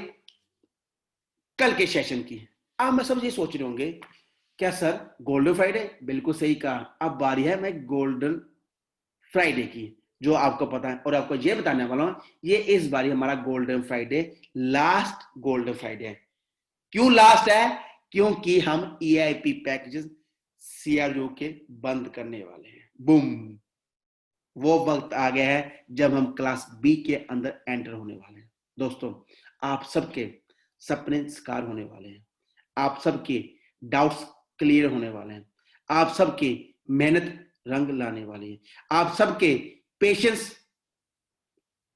A: कल के सेशन की। अब मैं सब ये सोच रहे होंगे, क्या सर गोल्डन फ्राइडे? बिल्कुल सही कहा, अब बारी है मैं गोल्डन फ्राइडे की, जो आपको पता है। और आपको ये बताने वाला हूं, ये इस बार हमारा golden Friday, last golden Friday है। क्यों लास्ट है? क्योंकि हम EIP पैकेजेस CRU के बंद करने वाले हैं। बूम, वो वक्त आ गया है जब हम क्लास B के अंदर एंटर होने वाले हैं। दोस्तों, आप सबके सपने साकार होने वाले हैं, आप सबके डाउट्स क्लियर होने वाले हैं, आप सबकी मेहनत रंग लाने वाली है, आप सबके पेशेंस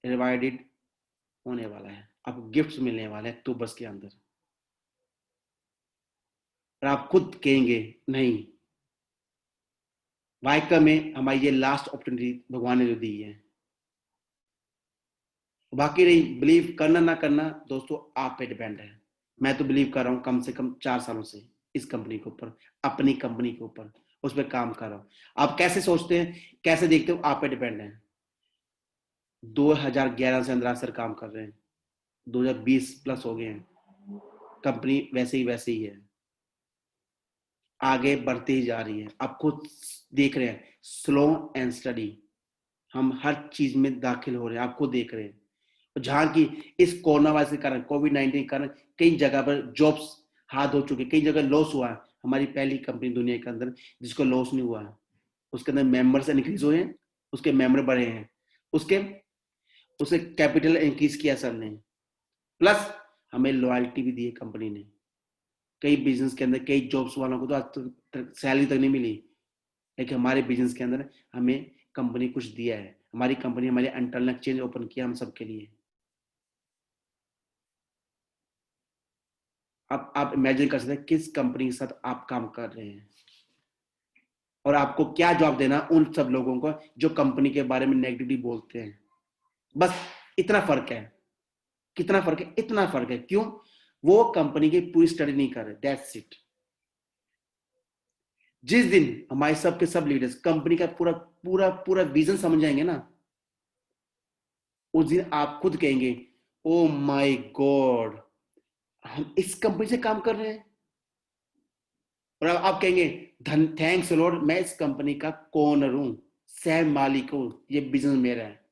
A: रिवाइडेड होने वाला है, आपको गिफ्ट्स मिलने वाले हैं अक्टूबर के अंदर। और आप खुद कहेंगे नहीं, वाइका में हमारी ये लास्ट अपॉर्चुनिटी भगवान ने जो दी है। बाकी नहीं, बिलीव करना ना करना दोस्तों आप पे डिपेंड है। मैं तो बिलीव कर रहा हूँ कम से कम 4 सालों से इस कंपनी के ऊपर, अपनी कंपनी के ऊपर, उस पर काम कर रहा हूँ। आप कैसे सोचते हैं, कैसे देखते हो, आप पे डिपेंड है। 2011 से अंदर सर काम कर रहे हैं, 2020 प्लस हो गए हैं, कंपनी वैसे ही है, आगे बढ़ती ही जा रही है। आप खुद देख रहे हैं, स्लो एंड स्टडी हम हर चीज में दाखिल हो रहे हैं, आप खुद देख रहे हैं। जहां की इस कोरोना वायरस के कारण, कोविड-19 के कारण कई जगह पर जॉब्स हाथ हो चुके, कई जगह लॉस हुआ है। हमारी पहली कंपनी दुनिया के अंदर जिसको लॉस नहीं हुआ है, उसके अंदर मेंबर्स इंक्रीज हुए हैं, उसके मेंबर बढ़े हैं, उसके उसे कैपिटल इंक्रीज किया सर ने, प्लस हमें लॉयल्टी भी दी है कंपनी ने। कई बिजनेस के अंदर कई जॉब्स वालों को तो आज तक सैलरी तक नहीं मिली, लेकिन हमारे बिजनेस के अंदर हमें कंपनी कुछ दिया है। हमारी कंपनी हमारे इंटरनल एक्सचेंज ओपन किया हम सबके लिए। अब आप इमेजिन कर सकते हैं किस कंपनी के साथ आप काम कर रहे हैं, और आपको क्या जवाब देना उन सब लोगों को जो कंपनी के बारे में नेगेटिवली बोलते हैं। बस इतना फर्क है। कितना फर्क है? इतना फर्क है। क्यों? वो कंपनी की पूरी स्टडी नहीं कर रहे, दैट्स इट। जिस दिन हमारे सब के सब लीडर्स कंपनी का पूरा पूरा पूरा विजन समझ जाएंगे ना, उस दिन आप खुद कहेंगे ओ माय गॉड, हम इस कंपनी से काम कर रहे हैं। और आप कहेंगे धन थैंक्स लॉर्ड, मैं इस कंपनी का ओनर हूं, सह मालिक हूं, ये बिजनेस मेरा है।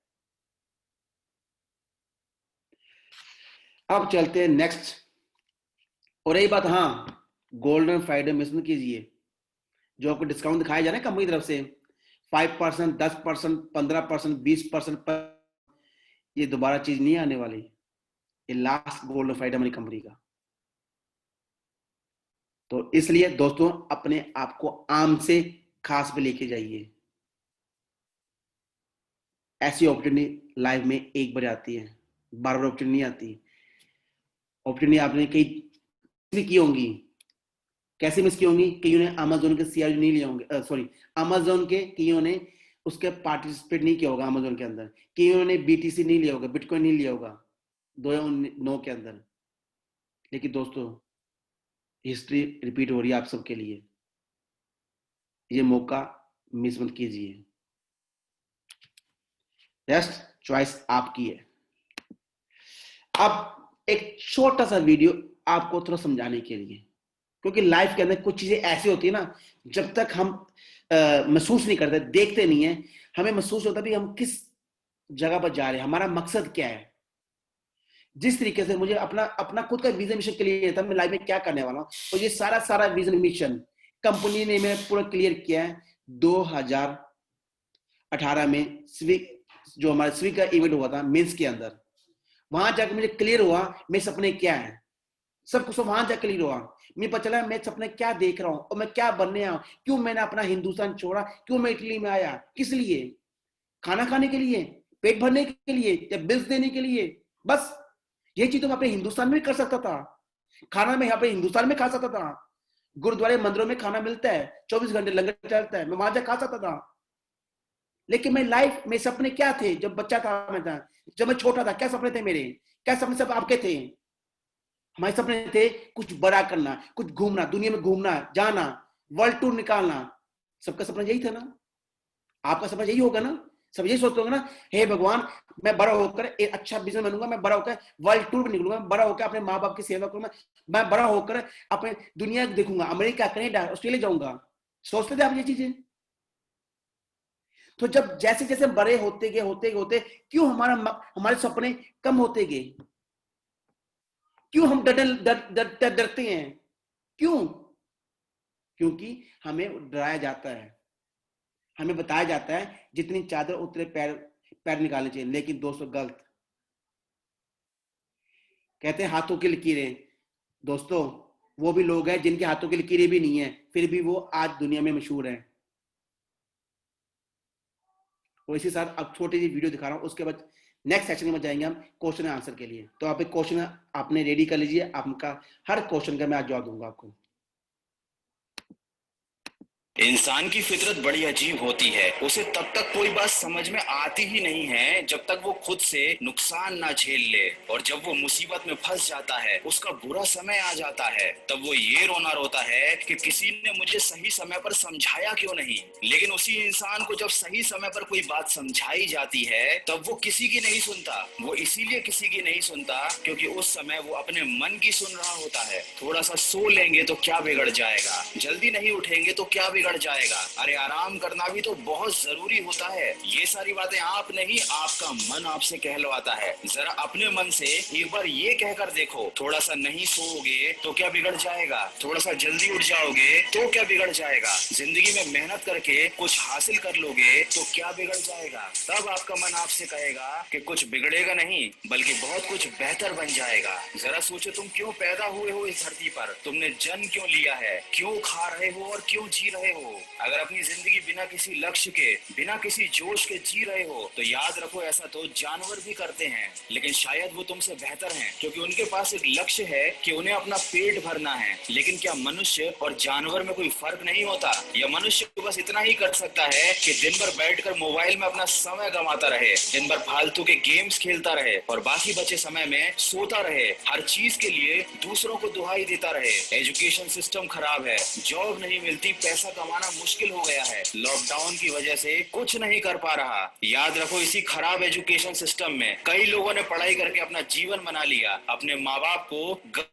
A: अब चलते हैं नेक्स्ट। और रही बात, हाँ, गोल्डन फ्राइडे मिस मत कीजिए। जो आपको डिस्काउंट दिखाया जा रहा है कंपनी की तरफ से, 5%, 10%, 15%, 20%, ये दोबारा चीज नहीं आने वाली। ये लास्ट गोल्डन फ्राइडे हमारी कंपनी का। तो इसलिए दोस्तों अपने आप को आम से खास पे लेके जाइए। ऐसी अपॉर्चुनिटी लाइफ में एक बार आती है, बार बार अपॉर्चुनिटी नहीं आती। अपॉर्चुनिटी आपने कई भी की होंगी, कैसे मिस की होंगी? कईयों ने अमेजोन के CRU नहीं लिए होंगे, सॉरी, अमेजोन के कईयों ने उसके पार्टिसिपेट नहीं किया होगा अमेजोन के अंदर, कईयों ने BTC नहीं लिया होगा, बिटकॉइन नहीं लिया होगा 2009 के अंदर। लेकिन दोस्तों हिस्ट्री रिपीट हो रही है आप सबके लिए, ये मौका मिस मत कीजिए। बेस्ट चॉइस आपकी है। अब एक छोटा सा वीडियो आपको थोड़ा समझाने के लिए, क्योंकि लाइफ के अंदर कुछ चीजें ऐसी होती है ना, जब तक हम महसूस नहीं करते, देखते नहीं है, हमें महसूस होता भी हम किस जगह पर जा रहे हैं, हमारा मकसद क्या है। जिस तरीके से मुझे अपना अपना खुद का विजन मिशन क्लियर था, मैं लाइफ में क्या करने वाला हूँ, और ये सारा सारा विजन मिशन कंपनी ने मैं पूरा क्लियर किया है 2018 में जो हमारा स्विग का इवेंट हुआ था मेंस के अंदर। वहां जाकर मुझे क्लियर हुआ मेरे सपने क्या है, सब कुछ वहां जाकर क्लियर हुआ। मुझे पता चला मैं सपने क्या देख रहा हूँ और मैं क्या बनने आया हूँ। क्यों मैंने अपना हिंदुस्तान छोड़ा, क्यों मैं इटली में आया, किस लिए? खाना खाने के लिए, पेट भरने के लिए, या बिल्स देने के लिए? बस ये चीज तो मैं अपने हिंदुस्तान में कर सकता था। खाना मैं यहाँ पे हिंदुस्तान में खा सकता था, गुरुद्वारे मंदिरों में खाना मिलता है, 24 घंटे लंगर चलता है, मैं वहां जाकर खा सकता था। लेकिन मैं लाइफ में सपने क्या थे जब बच्चा था, मैं था, जब मैं छोटा था, क्या सपने थे मेरे, क्या सपने सब आपके थे? हमारे सपने थे कुछ बड़ा करना, कुछ घूमना, दुनिया में घूमना, जाना, वर्ल्ड टूर निकालना। सबका सपना यही था ना? आपका सपना यही होगा ना? सब यही सोचते होंगे ना, हे भगवान मैं बड़ा होकर एक अच्छा बिजनेस बनूंगा, मैं बड़ा होकर वर्ल्ड टूर में निकलूंगा, बड़ा होकर अपने माँ बाप की सेवा करूंगा, मैं बड़ा होकर अपने दुनिया देखूंगा, अमेरिका, कनाडा, ऑस्ट्रेलिया जाऊंगा। सोचते थे आप ये चीजें? तो जब जैसे जैसे हम बड़े होते गए होते क्यों हमारे सपने कम होते गए? क्यों हम डरते हैं? क्यों? क्योंकि हमें डराया जाता है, हमें बताया जाता है जितनी चादर उतने पैर पैर निकालने चाहिए। लेकिन दोस्तों गलत। कहते हैं हाथों की लकीरें, दोस्तों वो भी लोग हैं जिनके हाथों की लकीरें भी नहीं है, फिर भी वो आज दुनिया में मशहूर हैं। और इसी साथ अब छोटी सी वीडियो दिखा रहा हूँ, उसके बाद नेक्स्ट सेशन में जाएंगे हम क्वेश्चन एंड आंसर के लिए। तो आप एक क्वेश्चन आपने रेडी कर लीजिए, आपका हर क्वेश्चन का मैं आज जवाब दूंगा आपको।
B: इंसान की फितरत बड़ी अजीब होती है। उसे तब तक कोई बात समझ में आती ही नहीं है जब तक वो खुद से नुकसान ना झेल ले, और जब वो मुसीबत में फंस जाता है, उसका बुरा समय आ जाता है, तब वो ये रोना रोता है कि किसी ने मुझे सही समय पर समझाया क्यों नहीं। लेकिन उसी इंसान को जब सही समय पर कोई बात समझाई जाती है, तब वो किसी की नहीं सुनता। वो इसीलिए किसी की नहीं सुनता क्योंकि उस समय वो अपने मन की सुन रहा होता है। थोड़ा सा सो लेंगे तो क्या बिगड़ जाएगा, जल्दी नहीं उठेंगे तो क्या बिगड़ जाएगा, अरे आराम करना भी तो बहुत जरूरी होता है। ये सारी बातें आप नहीं, आपका मन आपसे कहलवाता है। जरा अपने मन से एक बार ये कहकर देखो, थोड़ा सा नहीं सोओगे तो क्या बिगड़ जाएगा, थोड़ा सा जल्दी उठ जाओगे तो क्या बिगड़ जाएगा, जिंदगी में मेहनत करके कुछ हासिल कर लोगे तो क्या बिगड़ जाएगा। तब आपका मन आपसे कहेगा कि कुछ बिगड़ेगा नहीं बल्कि बहुत कुछ बेहतर बन जाएगा। जरा सोचो, तुम क्यों पैदा हुए हो इस धरती पर, तुमने जन्म क्यों लिया है, क्यों खा रहे हो और क्यों जी रहे हो। अगर अपनी जिंदगी बिना किसी लक्ष्य के, बिना किसी जोश के जी रहे हो तो याद रखो, ऐसा तो जानवर भी करते हैं, लेकिन शायद वो तुमसे बेहतर हैं क्योंकि उनके पास एक लक्ष्य है कि उन्हें अपना पेट भरना है। लेकिन क्या मनुष्य और जानवर में कोई फर्क नहीं होता? या मनुष्य बस इतना ही कर सकता है कि दिन भर बैठकर मोबाइल में अपना समय गंवाता रहे, दिन भर फालतू के गेम्स खेलता रहे और बाकी बचे समय में सोता रहे, हर चीज के लिए दूसरों को दुहाई देता रहे। एजुकेशन सिस्टम खराब है, जॉब नहीं मिलती, पैसा कमाना मुश्किल हो गया है, लॉकडाउन की वजह से कुछ नहीं कर पा रहा। याद रखो, इसी खराब एजुकेशन सिस्टम में कई लोगों ने पढ़ाई करके अपना जीवन बना लिया, अपने माँ बाप को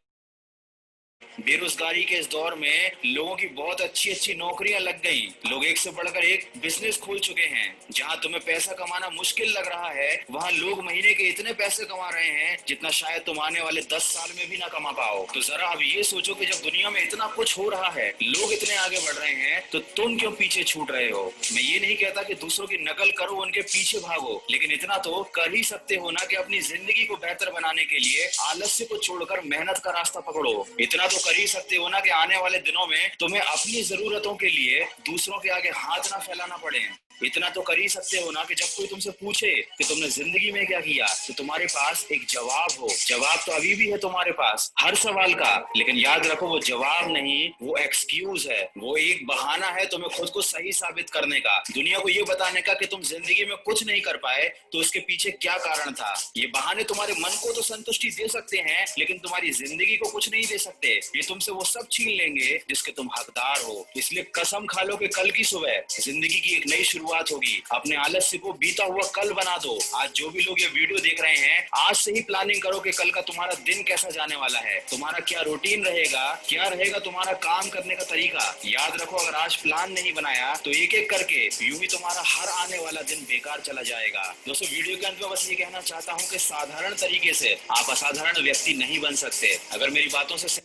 B: बेरोजगारी के इस दौर में लोगों की बहुत अच्छी अच्छी नौकरियां लग गई, लोग एक से बढ़कर एक बिजनेस खोल चुके हैं। जहां तुम्हें पैसा कमाना मुश्किल लग रहा है, वहां लोग महीने के इतने पैसे कमा रहे हैं जितना शायद तुम आने वाले 10 साल में भी ना कमा पाओ। तो जरा अब ये सोचो कि जब दुनिया में इतना कुछ हो रहा है, लोग इतने आगे बढ़ रहे हैं, तो तुम क्यों पीछे छूट रहे हो। मैं ये नहीं कहता कि दूसरों की नकल करो, उनके पीछे भागो, लेकिन इतना तो कर ही सकते हो ना कि अपनी जिंदगी को बेहतर बनाने के लिए आलस्य को छोड़कर मेहनत का रास्ता पकड़ो। इतना तो कर ही सकते हो ना कि आने वाले दिनों में तुम्हें अपनी जरूरतों के लिए दूसरों के आगे हाथ ना फैलाना पड़े। इतना तो कर ही सकते हो ना कि जब कोई तुमसे पूछे कि तुमने जिंदगी में क्या किया, तो तुम्हारे पास एक जवाब हो। जवाब तो अभी भी है तुम्हारे पास हर सवाल का, लेकिन याद रखो वो जवाब नहीं, वो एक्सक्यूज है, वो एक बहाना है तुम्हें खुद को सही साबित करने का, दुनिया को ये बताने का कि तुम जिंदगी में कुछ नहीं कर पाए तो उसके पीछे क्या कारण था। ये बहाने तुम्हारे मन को तो संतुष्टि दे सकते हैं, लेकिन तुम्हारी जिंदगी को कुछ नहीं दे सकते। ये तुमसे वो सब छीन लेंगे जिसके तुम हकदार हो। इसलिए कसम खा लो कि कल की सुबह जिंदगी की एक नई शुरुआत होगी। अपने आलस्य को बीता हुआ कल बना दो। आज जो भी लोग ये वीडियो देख रहे हैं, आज से ही प्लानिंग करो कि कल का तुम्हारा दिन कैसा जाने वाला है, तुम्हारा क्या रूटीन रहेगा, क्या रहेगा तुम्हारा काम करने का तरीका। याद रखो, अगर आज प्लान नहीं बनाया तो एक एक करके यूं ही तुम्हारा हर आने वाला दिन बेकार चला जाएगा। दोस्तों, वीडियो के अंत में बस ये कहना चाहता हूँ कि साधारण तरीके से आप असाधारण व्यक्ति नहीं बन सकते। अगर मेरी बातों से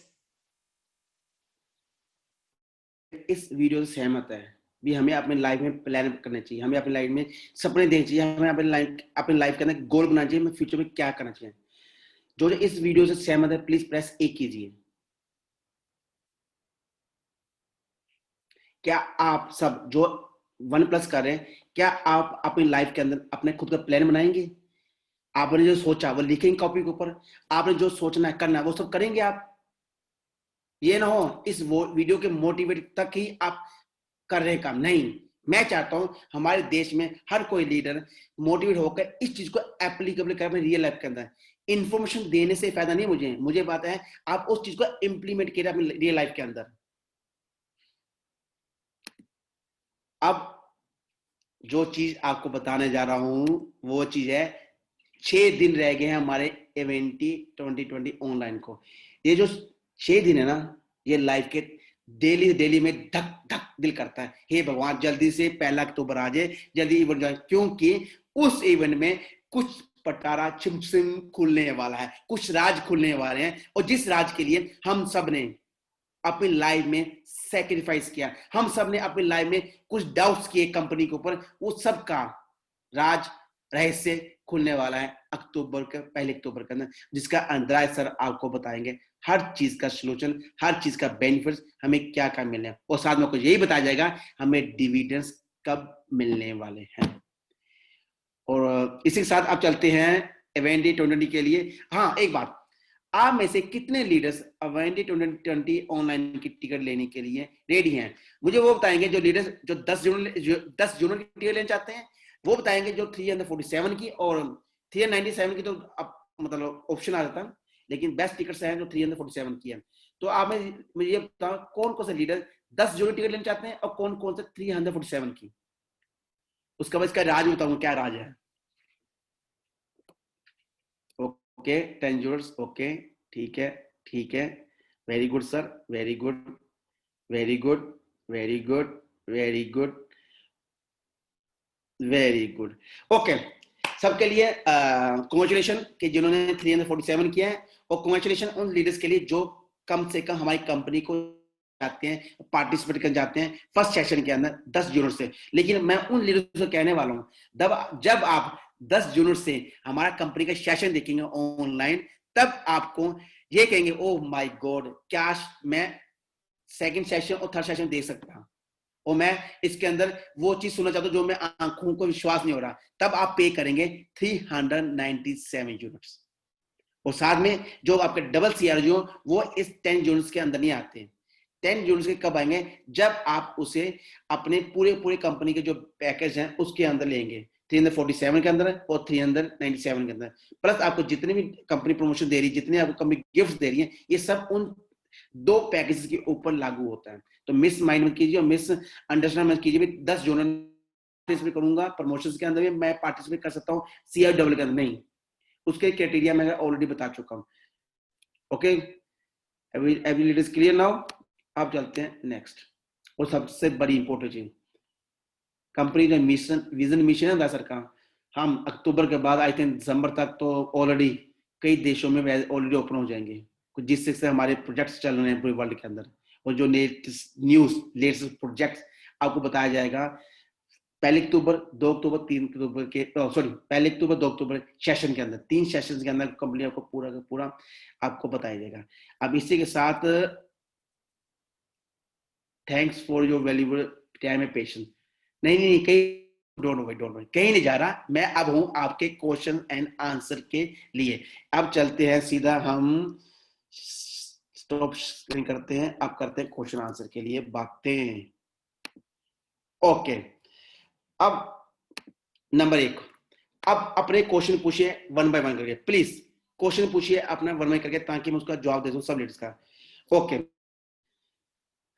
A: इस वीडियो से सहमत है भी, हमें अपनी लाइफ में प्लान करना चाहिए, हमें अपनी लाइफ में सपने देखने चाहिए, हमें अपनी लाइफ के अंदर गोल बनाना चाहिए, हमें फ्यूचर में क्या करना चाहिए। जो इस वीडियो से सहमत है प्लीज प्रेस ए कीजिए। क्या आप सब जो 1+ कर रहे हैं, क्या आप अपनी लाइफ के अंदर अपने खुद का प्लान बनाएंगे? आपने जो सोचा वो लिखेंगे कॉपी के ऊपर, आपने जो सोचना है करना है वो सब करेंगे आप? ये ना हो इस वीडियो के मोटिवेट तक ही आप कर रहे काम नहीं। मैं चाहता हूं हमारे देश में हर कोई लीडर मोटिवेट होकर इस चीज को एप्लीकेबल करे अपने रियल लाइफ के अंदर। इंफॉर्मेशन देने से फायदा नहीं, मुझे बात है आप उस चीज को इंप्लीमेंट करें अपनी रियल लाइफ के अंदर। अब जो चीज आपको बताने जा रहा हूं वो चीज है, 6 दिन रह गए हैं हमारे इवेंटी 2020 ऑनलाइन को। ये जो 6 दिन है ना, ये लाइफ के डेली में धक धक दिल करता है, हे भगवान जल्दी से 1 अक्टूबर आ जाए, जल्दी इवेंट जाए, क्योंकि उस इवेंट में कुछ पटारा छिमछिम खुलने वाला है, कुछ राज खुलने वाले हैं, और जिस राज के लिए हम सब ने अपनी लाइफ में सैक्रिफाइस किया, हम सब ने अपनी लाइफ में कुछ डाउट्स किए कंपनी के ऊपर, वो सब का राज रहस्य खुलने वाला है अक्टूबर के 1 अक्टूबर के अंदर, जिसका अंतराय सर आपको बताएंगे, हर चीज का सोल्यूशन, हर चीज का बेनिफिट, हमें क्या क्या मिलने, और साथ में आपको यही बताया जाएगा हमें डिविडेंड्स कब मिलने वाले हैं। और इसी के साथ आप चलते हैं एवेंडी 2020 के लिए। हाँ, एक बात, आप में से कितने लीडर्स एवेंडी 2020 ऑनलाइन की टिकट लेने के लिए रेडी हैं? मुझे वो बताएंगे जो लीडर्स जो 10 जून की टिकट लेना चाहते हैं, वो बताएंगे जो 347 की और 397 की, तो अब मतलब ऑप्शन आ जाता है, लेकिन बेस्ट टिकट्स हैं जो 347 की है। तो आप मुझे ये बताओ कौन कौन से लीडर 10 जून की टिकट लेना चाहते हैं और कौन कौन से 347 की। उसका बाद इसका राज बताऊंगा क्या राज है। ओके, 10 जूर्स, ओके, ठीक है, ठीक है, very good sir, very good, very good, very good, very good, very good. Okay, सबके लिए कांग्रेचुलेशन कि जिन्होंने 347 किया है, और कांग्रेचुलेशन उन लीडर्स के लिए जो कम से कम हमारी कंपनी को जाते हैं, पार्टिसिपेट कर जाते हैं फर्स्ट सेशन के अंदर 10 जून से। लेकिन मैं उन लीडर्स को कहने वाला हूं, जब आप 10 जून से हमारा कंपनी का सेशन देखेंगे ऑनलाइन, तब आपको ये कहेंगे, ओह माय गॉड, क्या मैं सेकंड सेशन और थर्ड सेशन देख सकता हूं, और मैं इसके अंदर वो चीज सुनना चाहता हूं जो मैं आंखों को विश्वास नहीं हो रहा, तब आप पे करेंगे 397 यूनिट्स। और साथ में जो आपके डबल सीआर जो वो इस 10 यूनिट्स के अंदर नहीं आते। 10 यूनिट्स के कब आएंगे? जब आप उसे अपने पूरे कंपनी के जो पैकेज हैं उसके अंदर लेंगे, 347 के अंदर और 397 के अंदर, प्लस आपको जितने भी कंपनी प्रमोशन दे रही है, जितने आपको कंपनी गिफ्ट दे रही है, ये सब उन 2 पैकेज के ऊपर लागू होता है। तो मिस माइंड मत कीजिए और मिस अंडरस्टैंड मत कीजिए भी 10 जून पार्टिसिपेट करूंगा, प्रमोशंस के अंदर भी मैं पार्टिसिपेट कर सकता हूँ, सीआरडब्ल्यू के अंदर नहीं। उसके क्राइटेरिया मैं ऑलरेडी बता चुका हूँ। Okay, every leaders clear now. आप चलते हैं नेक्स्ट, और सबसे बड़ी इंपॉर्टेंट चीज, कंपनी का मिशन, विजन मिशन है सर का, हम अक्टूबर के बाद आई थिंक दिसंबर तक तो ऑलरेडी कई देशों में ऑलरेडी ओपन हो जाएंगे, जिससे हमारे प्रोजेक्ट्स चल रहे हैं पूरे वर्ल्ड के अंदर, और जो लेटेस्ट प्रोजेक्ट्स आपको बताया जाएगा 1 अक्टूबर, 2 अक्टूबर, 3 अक्टूबर के, सॉरी 1 अक्टूबर, 2 अक्टूबर सेशन के अंदर, 3 सेशन के अंदर कंपनी आपको पूरा का पूरा आपको बताया जाएगा। अब इसी के साथ thanks for your valuable time and patience. नहीं, कहीं डोंट वरी, कहीं नहीं जा रहा, मैं अब हूं आपके क्वेश्चन एंड आंसर के लिए। अब चलते हैं सीधा, हम स्टॉप स्क्रीन करते हैं, अब करते हैं क्वेश्चन आंसर के लिए बातें। ओके, अब नंबर 1, अब अपने क्वेश्चन पूछिए 1 बाय 1 करके, प्लीज क्वेश्चन पूछिए अपना 1 बाय करके, ताकि मैं उसका जवाब दे दूं सब लीडर्स का। ओके,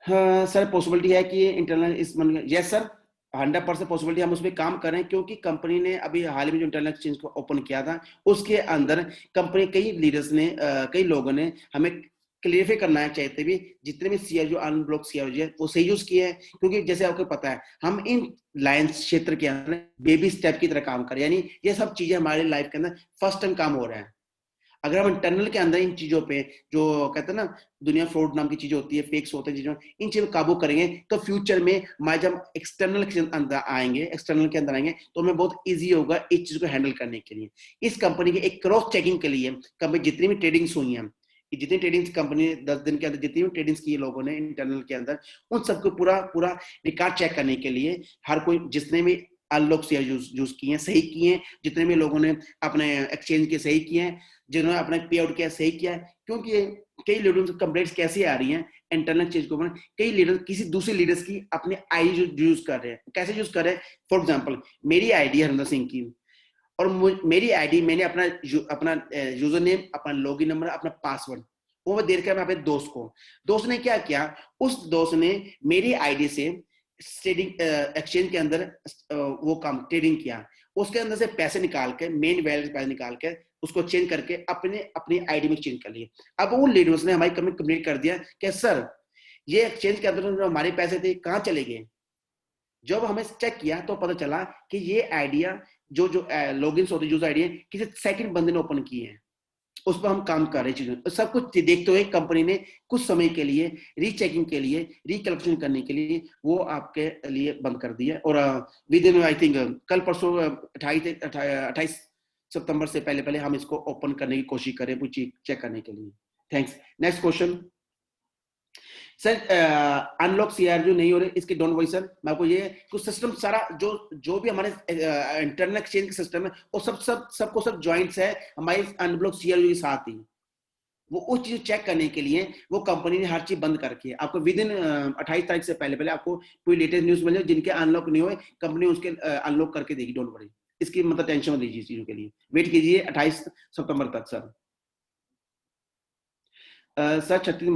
A: हाँ सर, पॉसिबिलिटी है कि इंटरनल इस मन, यस सर, 100% पॉसिबिलिटी, हम उस पर काम कर रहे हैं, क्योंकि कंपनी ने अभी हाल ही में जो इंटरनल एक्सचेंज को ओपन किया था, उसके अंदर कंपनी कई लीडर्स ने कई लोगों ने हमें क्लियरिफाई करना है चाहते भी, जितने भी सीआरओ अनब्लॉक सीआरओ है वो सही यूज किए हैं, क्योंकि जैसे आपको पता है हम इन लाइन्स क्षेत्र के अंदर बेबी स्टेप की तरह काम करें, यानी ये सब चीजें हमारे लाइफ के अंदर फर्स्ट टाइम काम हो रहा है। अगर हम इंटरनल के अंदर इन चीजों पे, जो कहते हैं ना दुनिया फ्रॉड नाम की चीजें होती है, फेक्स होते हैं चीजों, इन चीजों काबू करेंगे, तो फ्यूचर में हमारे जब एक्सटर्नल के अंदर आएंगे, एक्सटर्नल के अंदर आएंगे, तो हमें बहुत इजी होगा इस चीज को हैंडल करने के लिए। इस कंपनी के एक क्रॉस चेकिंग के लिए कंपनी जितनी भी ट्रेडिंग्स हुई हैं, जितनी ट्रेडिंग्स कंपनी 10 दिन के अंदर जितनी भी ट्रेडिंग्स की लोगों ने इंटरनल के अंदर, उन सबको पूरा रिकॉर्ड चेक करने के लिए हर कोई, जितने भी अनलॉक शेयर यूज किए हैं सही किए हैं, जितने भी लोगों ने अपने एक्सचेंज के सही किए हैं, जिन्होंने अपना पे आउट किया सही किया है, क्योंकि कई लीडर्स कंप्लेंट्स कैसे आ रही हैं इंटरनल चीज को, कई लीडर किसी दूसरे लीडर्स की अपने आईडी यूज कर रहे हैं। कैसे यूज कर रहे हैं? फॉर एग्जांपल मेरी आईडी हरिंदर सिंह की, और मेरी आईडी मैंने अपना यूजर नेम, अपना लॉगिन नंबर, अपना पासवर्ड वो दे रखा है अपने दोस्त को। दोस्त ने क्या किया, उस दोस्त ने मेरी आईडी से ट्रेडिंग एक्सचेंज के अंदर वो काम ट्रेडिंग किया, उसके अंदर से पैसे निकाल के, मेन वैलेट पैसे निकाल के उसको चेंज करके अपनी आईडी में चेंज कर लिए। अब उन लीडर्स ने हमारी कंप्लेंट कर दिया कि सर ये एक्सचेंज के अंदर जो हमारे पैसे थे कहाँ चले गए? जब हमें चेक किया तो पता चला कि ये आइडिया जो जो लॉगिन होते यूजर आईडी किसी सेकंड बंदे ने ओपन किए हैं, उस पर हम काम कर रहे चीजों सब कुछ देखते हुए कंपनी ने कुछ समय के लिए रीचेकिंग के लिए रिकलेक्शन करने के लिए वो आपके लिए बंद कर दिया। और विद इन आई थिंक कल परसों 28 सितंबर से पहले पहले हम इसको ओपन करने की कोशिश करें कुछ चेक करने के लिए। Thanks. Next question sir, unlock CRU नहीं हो रहे, इसकी डोंट वरी सर। मैं आपको ये कुछ सिस्टम सारा जो भी हमारे इंटरनल एक्सचेंज के सिस्टम है वो सबको सब ज्वाइंट्स है हमारे अनब्लॉक सीआरयू के साथ ही। वो उस चीज चेक करने के लिए वो कंपनी ने हर चीज बंद करके है। आपको विद इन 28 तारीख से पहले पहले आपको कोई लेटेस्ट न्यूज मिल जाए जिनके अनलॉक नहीं हुए, कंपनी उसके अनलॉक करके देगी, डोंट वरी। इसकी मतलब टेंशन मत लीजिए चीजों के लिए, वेट कीजिए 28 सितंबर तक sir. Sir 36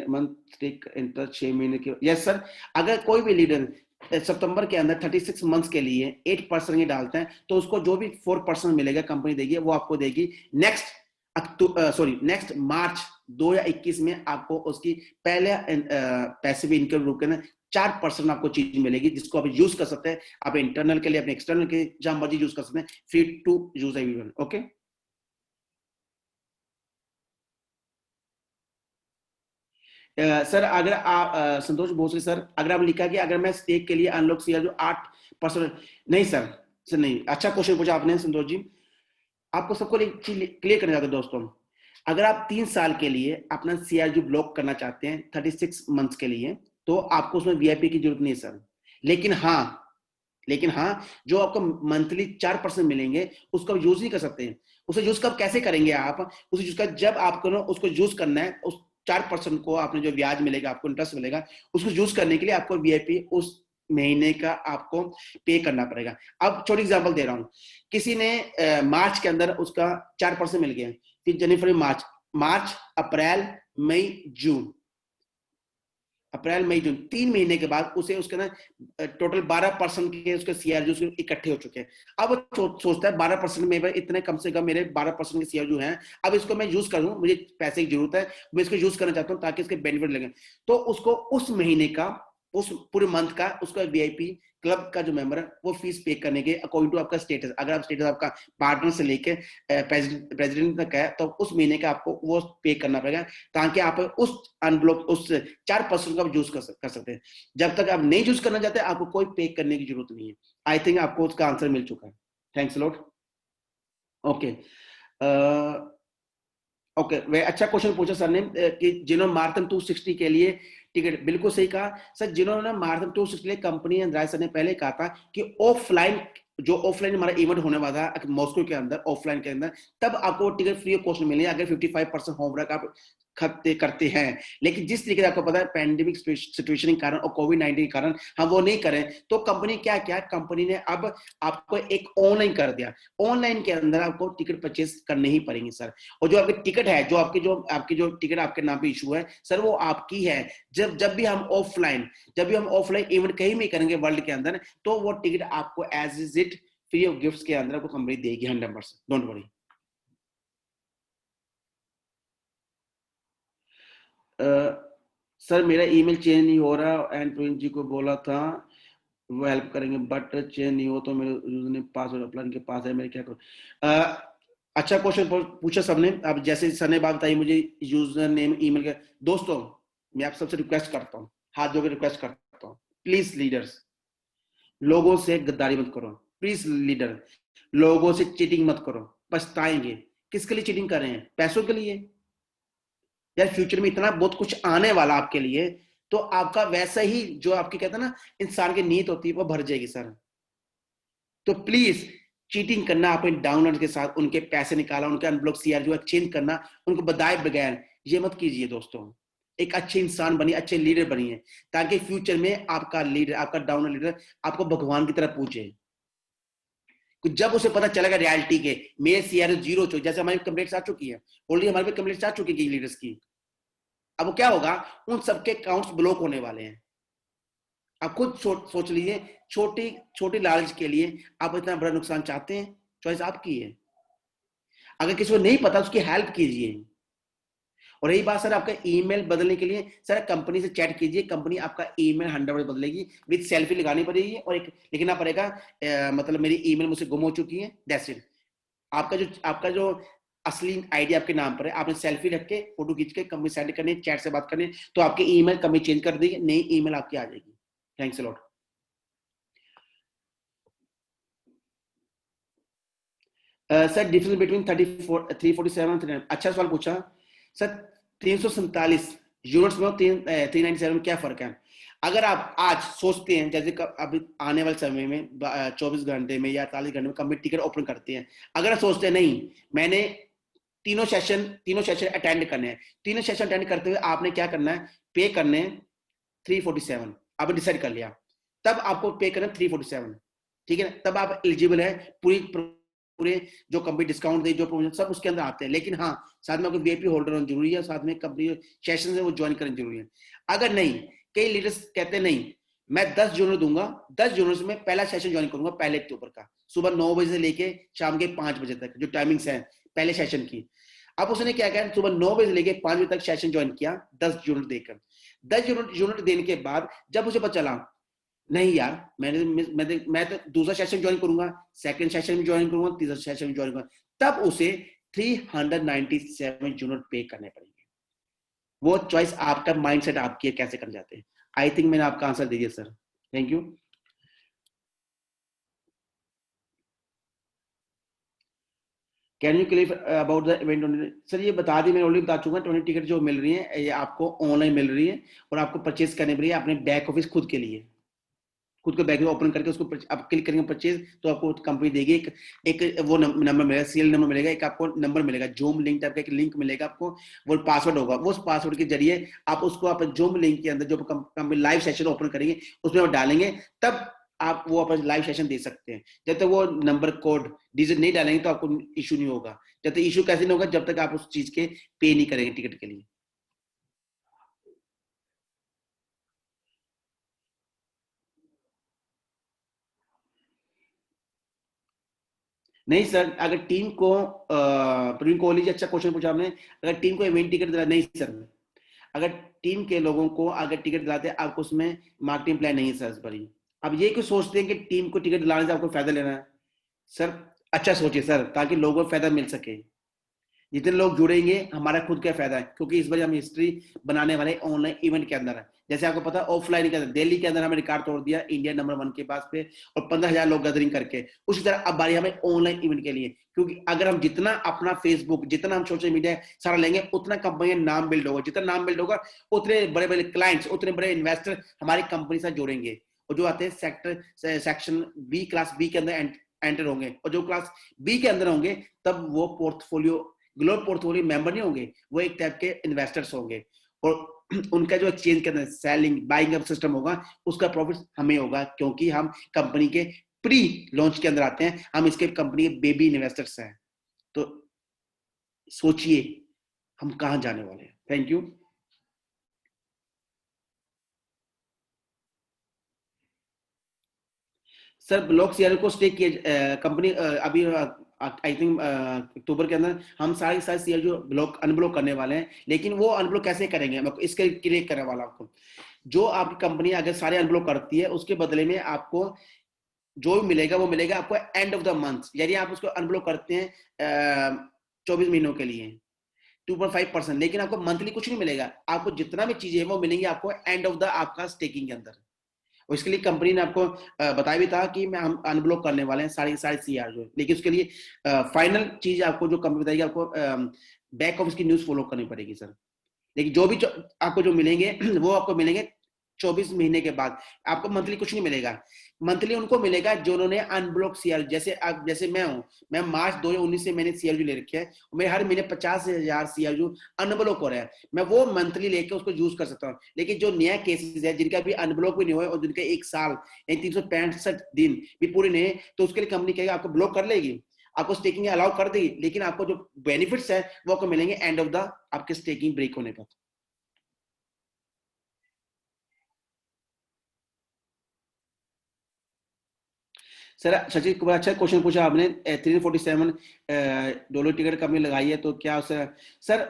A: month take interest 6 महीने के, यस सर। अगर कोई भी लीडर सितंबर के अंदर 36 मंथ्स के लिए 8% ही डालते हैं तो उसको जो भी 4% मिलेगा कंपनी देगी, वो आपको देगी नेक्स्ट मार्च 2021 में आपको उसकी पहले पैसिव इनकम रूप के 4% आपको चीज मिलेगी जिसको आप यूज कर सकते हैं, आप इंटरनल के लिए अपने एक्सटर्नल के जहां मर्जी यूज कर सकते हैं, free to use everyone. Okay sir, अगर आप संतोष भोसले सर, अगर आप लिखा कि अगर मैं स्टेक के लिए अनलॉक सीआर जो 8%, नहीं सर, सर नहीं, अच्छा क्वेश्चन पूछा आपने संतोष जी। आपको सबको क्लियर करना चाहता हूं दोस्तों, अगर आप 3 साल के लिए अपना सीआर जो ब्लॉक करना चाहते हैं 36 मंथ्स के लिए, तो आपको उसमें वीआईपी की जरूरत नहीं है सर। लेकिन हाँ जो आपको मंथली 4% मिलेंगे उसको यूज नहीं कर सकते हैं। उसे यूज कब कैसे करेंगे आप? उसे यूज कर जब आपको ना उसको यूज करना है, उस 4% को आपने जो ब्याज मिलेगा, आपको इंटरेस्ट मिलेगा, उसको यूज करने के लिए आपको वीआईपी उस महीने का आपको पे करना पड़ेगा। अब छोटी एग्जांपल दे रहा हूं, किसी ने मार्च के अंदर उसका 4% मिल गया, फिर जनवरी मार्च अप्रैल मई जून, अप्रैल मई जून 3 महीने के बाद उसे उसके ना टोटल 12% के उसके सीआरजू इकट्ठे हो चुके हैं। अब वो सोचता है 12% में इतने कम से कम मेरे 12% के सीआरजू हैं, अब इसको मैं यूज करूं, मुझे पैसे की जरूरत है, मैं इसको यूज करना चाहता हूं ताकि इसके बेनिफिट लगे, तो उसको उस महीने का, उस पूरे मंथ का उसका वीआईपी क्लब का जो मेंबर है वो फीस पे करने के अकॉर्डिंग टू आपका स्टेटस, अगर आप स्टेटस आपका पार्टनर से लेके प्रेसिडेंट तक है तो उस महीने का आपको वो पे करना पड़ेगा ताकि आप उस अनब्लॉक उस 4% का यूज कर सकते हैं। जब तक आप नहीं यूज करना चाहते आपको कोई पे करने की जरूरत नहीं है। आई थिंक आपको उसका आंसर मिल चुका है। Thanks lot. ओके ओके, वे अच्छा क्वेश्चन पूछा सर ने कि जिन्होंने माराथन 260 के लिए टिकट, बिल्कुल सही कहा सर। जिन्होंने माराथन 260 के लिए कंपनी राय सर ने पहले कहा था कि ऑफलाइन हमारा इवेंट होने वाला है मॉस्को के अंदर, ऑफलाइन के अंदर, तब आपको टिकट फ्री ऑफ कॉस्ट मिलेगी अगर 55% होमवर्क आप करते हैं। लेकिन जिस तरीके से आपको पता है पैंडेमिक सिचुएशन के कारण और कोविड-19 के कारण हम वो नहीं करें, तो कंपनी क्या किया, कंपनी ने अब आपको एक ऑनलाइन कर दिया। ऑनलाइन के अंदर आपको टिकट परचेस करने ही पड़ेंगे सर, और जो आपकी टिकट है, जो आपकी जो टिकट आपके नाम पे इशू है सर, वो आपकी है। जब भी हम ऑफलाइन इवेंट कहीं भी करेंगे वर्ल्ड के अंदर, तो वो टिकट आपको as is it free of gifts के अंदर आपको कंपनी देगी 100%, डोंट वरी। सर मेरा ईमेल चेंज नहीं हो रहा, एंड प्रवीण जी को बोला था वो हेल्प करेंगे, बट चेंज नहीं हो तो मेरे यूजर ने पासवर्ड अपलाइन के पास है, मैं क्या करूं? अच्छा क्वेश्चन पूछा सबने। अब जैसे सर ने बात बताई मुझे यूजर नेम ईमेल के, दोस्तों मैं आप सबसे रिक्वेस्ट करता हूं, हाथ जोड़ के रिक्वेस्ट करता हूं, प्लीज लीडर्स, लोगों से गद्दारी मत करो, प्लीज लीडर, लोगों से चीटिंग मत करो, पछताएंगे। किसके लिए चीटिंग कर रहे हैं? पैसों के लिए? यार फ्यूचर में इतना बहुत कुछ आने वाला आपके लिए, तो आपका वैसा ही जो आपकी कहते हैं ना इंसान की नीयत होती है वो भर जाएगी सर। तो प्लीज चीटिंग करना अपने डाउनलोड के साथ, उनके पैसे निकाला, उनके अनब्लॉक सीआर जो एक्सचेंज करना, उनको बताए बगैर, ये मत कीजिए दोस्तों। एक अच्छे इंसान बनिए, अच्छे लीडर बनिए, ताकि फ्यूचर में आपका लीडर, आपका डाउनलोड लीडर आपको भगवान की तरह पूछे। जब उसे पता चलेगा रियलिटी के मेरे सीआर 0 जैसे हमारी कंप्लेंट्स आ चुकी है, ऑलरेडी हमारे पे कंप्लेंट्स आ चुकी है लीडर्स की, अब वो क्या होगा, उन सबके अकाउंट्स ब्लॉक होने वाले हैं। आप खुद सोच लीजिए, छोटी छोटी लालच के लिए आप इतना बड़ा नुकसान चाहते हैं? चॉइस आपकी है। अगर किसी को नहीं पता उसकी हेल्प कीजिए, और यही बात सर, आपका ईमेल बदलने के लिए सर कंपनी से चैट कीजिए, कंपनी आपका ईमेल 100% बदलेगी, विद सेल्फी लगानी पड़ेगी और एक लिखना पड़ेगा मतलब मेरी ईमेल मुझसे गुम हो चुकी है, दैट्स इट। आपका जो असली आईडी आपके नाम पर है, आपने सेल्फी रख के फोटो खींच के कंपनी सेंड करनी, चैट से बात करनी, तो आपकी ईमेल कंपनी चेंज कर देगी, नई ईमेल आपकी आ जाएगी। Thanks a lot. Sir difference between 347, अच्छा सवाल पूछा सर। 347 यूनिट्स में 397 क्या फर्क है? अगर आप आज सोचते हैं, जैसे अभी आने वाले समय में 24 घंटे में या 48 घंटे में कंपनी टिकट ओपन करती है, अगर आप सोचते हैं नहीं मैंने तीनों सेशन अटेंड करने हैं, तीनों सेशन अटेंड करते हुए आपने क्या करना है, पे करने 347, आपने डिसाइड कर लिया, तब आपको पे करना 347, ठीक है ना? तब आप एलिजिबल है, पूरे जो कंपनी डिस्काउंट दे, जो प्रोमोशन सब उसके अंदर आते हैं। लेकिन हाँ, साथ में आपको वीआईपी होल्डर होना जरूरी है, साथ में कंपनी सेशन है वो ज्वाइन करना जरूरी है। अगर नहीं, कई लीडर्स कहते हैं नहीं मैं 10 यूनिट दूंगा, 10 यूनिट्स में पहला सेशन ज्वाइन करूंगा पहले अक्टूबर का, सुबह 9 बजे से लेके शाम के 5 बजे तक जो टाइमिंग्स है पहले सेशन की। अब उसने क्या किया, सुबह 9 बजे से लेके 5 बजे तक सेशन ज्वाइन किया 10 यूनिट देकर। 10 यूनिट देने के बाद जब उसे पता चला नहीं यार मैं तो दूसरा सेशन ज्वाइन करूंगा, सेकंड सेशन भी ज्वाइन करूंगा, तीसरा सेशन भी ज्वाइन करूंगा, तब उसे 397 यूनिट पे करने पड़ेंगे। वो चॉइस आपका, माइंडसेट आपकी है, कैसे कर जाते हैं। आई थिंक मैंने आपका आंसर दे दिया sir, thank you. Can you clear about the event? Sir ये बता दी, मैं ऑलरेडी बता चुका, 20 टिकट जो मिल रही है ये आपको ऑनलाइन मिल रही है और आपको परचेज करनी पड़ेगी अपने बैक ऑफिस खुद के लिए, खुद को बैक ओपन करके उसको आप क्लिक करेंगे परचेज, तो आपको कंपनी देगी एक वो नंबर मिलेगा, सीरियल नंबर मिलेगा, एक आपको नंबर मिलेगा, जूम लिंक टाइप का एक लिंक मिलेगा आपको, वो पासवर्ड होगा, वो उस पासवर्ड के जरिए आप उसको आप जूम लिंक के अंदर जो कंपनी लाइव सेशन ओपन करेंगे उसमें आप डालेंगे, तब आप वो अपना लाइव सेशन दे सकते हैं। जब तक वो नंबर कोड डिजिट नहीं डालेंगे तो आपको इशू नहीं होगा। जब तक इशू कैसे नहीं होगा, जब तक आप उस चीज के पे नहीं करेंगे टिकट के लिए। नहीं सर, अगर टीम को प्रवीण कोहली जी अच्छा क्वेश्चन पूछा आपने, अगर टीम को इवेंट टिकट दिला, नहीं सर, अगर टीम के लोगों को अगर टिकट दिलाते हैं आपको उसमें मार्केटिंग प्लान नहीं है सर इस बारी। अब ये क्यों सोचते हैं कि टीम को टिकट दिलाने से आपको फायदा लेना है? सर अच्छा सोचिए सर, ताकि लोगों को फायदा मिल सके, जितने लोग जुड़ेंगे हमारा खुद का फायदा है, क्योंकि इस बार हम हिस्ट्री बनाने वाले ऑनलाइन इवेंट के अंदर है। जैसे आपको पता है ऑफलाइन के अंदर दिल्ली के अंदर हमें रिकॉर्ड तोड़ दिया इंडिया नंबर 1 के पास पे और 15,000 लोग गैदरिंग करके, उसी तरह अब बारी हमें ऑनलाइन इवेंट के लिए, क्योंकि अगर हम जितना अपना फेसबुक, जितना हम सोशल मीडिया सारा लेंगे, उतना कंपनी का नाम बिल्ड होगा, जितना नाम बिल्ड होगा उतने बड़े बड़े क्लाइंट्स, उतने बड़े इन्वेस्टर हमारी कंपनी से जुड़ेंगे, और जो आते हैं सेक्शन बी, क्लास बी के अंदर एंटर होंगे, और जो क्लास बी के अंदर होंगे तब वो पोर्टफोलियो, ग्लोबल पोर्टफोलियो मेंबर नहीं होंगे, वो एक टाइप के इन्वेस्टर्स होंगे, और उनका जो एक्सचेंज करना सेलिंग बाइंग अप सिस्टम होगा, उसका प्रॉफिट हमें होगा, क्योंकि हम कंपनी के प्री लॉन्च के अंदर आते हैं, हम इसके कंपनी के बेबी इन्वेस्टर्स हैं। तो सोचिए हम कहां जाने वाले हैं। Thank you sir. Block CR को स्टेक किए कंपनी अभी आई थिंक अक्टूबर के अंदर हम सारे सीआर जो ब्लॉक अनब्लॉक करने वाले हैं, लेकिन वो अनब्लॉक कैसे करेंगे, मैं इसके क्लियर करने वाला आपको। जो आपकी कंपनी अगर सारे अनब्लॉक करती है, उसके बदले में आपको जो भी मिलेगा वो मिलेगा आपको एंड ऑफ द मंथ, यदि आप उसको अनब्लॉक करते हैं 24 महीनों के लिए 2.5%, लेकिन आपको मंथली कुछ नहीं मिलेगा, आपको जितना भी चीजें है वो मिलेंगे आपको एंड ऑफ द आपका स्टेकिंग के अंदर। और इसके लिए कंपनी ने आपको बताया भी था कि मैं हम अनब्लॉक करने वाले हैं सारे सारे सीआर जो, लेकिन उसके लिए फाइनल चीज आपको जो कंपनी बताएगी, आपको बैक ऑफिस की न्यूज फॉलो करनी पड़ेगी सर। लेकिन जो भी आपको जो मिलेंगे वो आपको मिलेंगे 24 महीने के बाद, आपको मंथली कुछ नहीं मिलेगा। मंथली उनको मिलेगा जो उन्होंने अनब्लॉक सीआर, जैसे आप, जैसे मैं हूं, मैं मार्च 2019 से मैंने सीआरजू ले रखे हैं, मैं हर महीने 50,000 सीआरजू अनब्लॉक हो रहा है, मैं वो मंथली लेके उसको यूज कर सकता हूँ। लेकिन जो नया केसेस है जिनका भी अनब्लॉक भी नहीं हुआ और जिनका 1 साल यानी 365 दिन भी पूरे नहीं, तो उसके लिए कंपनी कहेगा आपको ब्लॉक कर लेगी, आपको स्टेकिंग अलाउ कर देगी, लेकिन आपको जो बेनिफिट्स है वो आपको मिलेंगे एंड ऑफ द आपके स्टेकिंग ब्रेक होने पर। सर सचिन कुमार अच्छा क्वेश्चन पूछा आपने, 347 डॉलर टिकट कंपनी लगाई है तो क्या सर, सर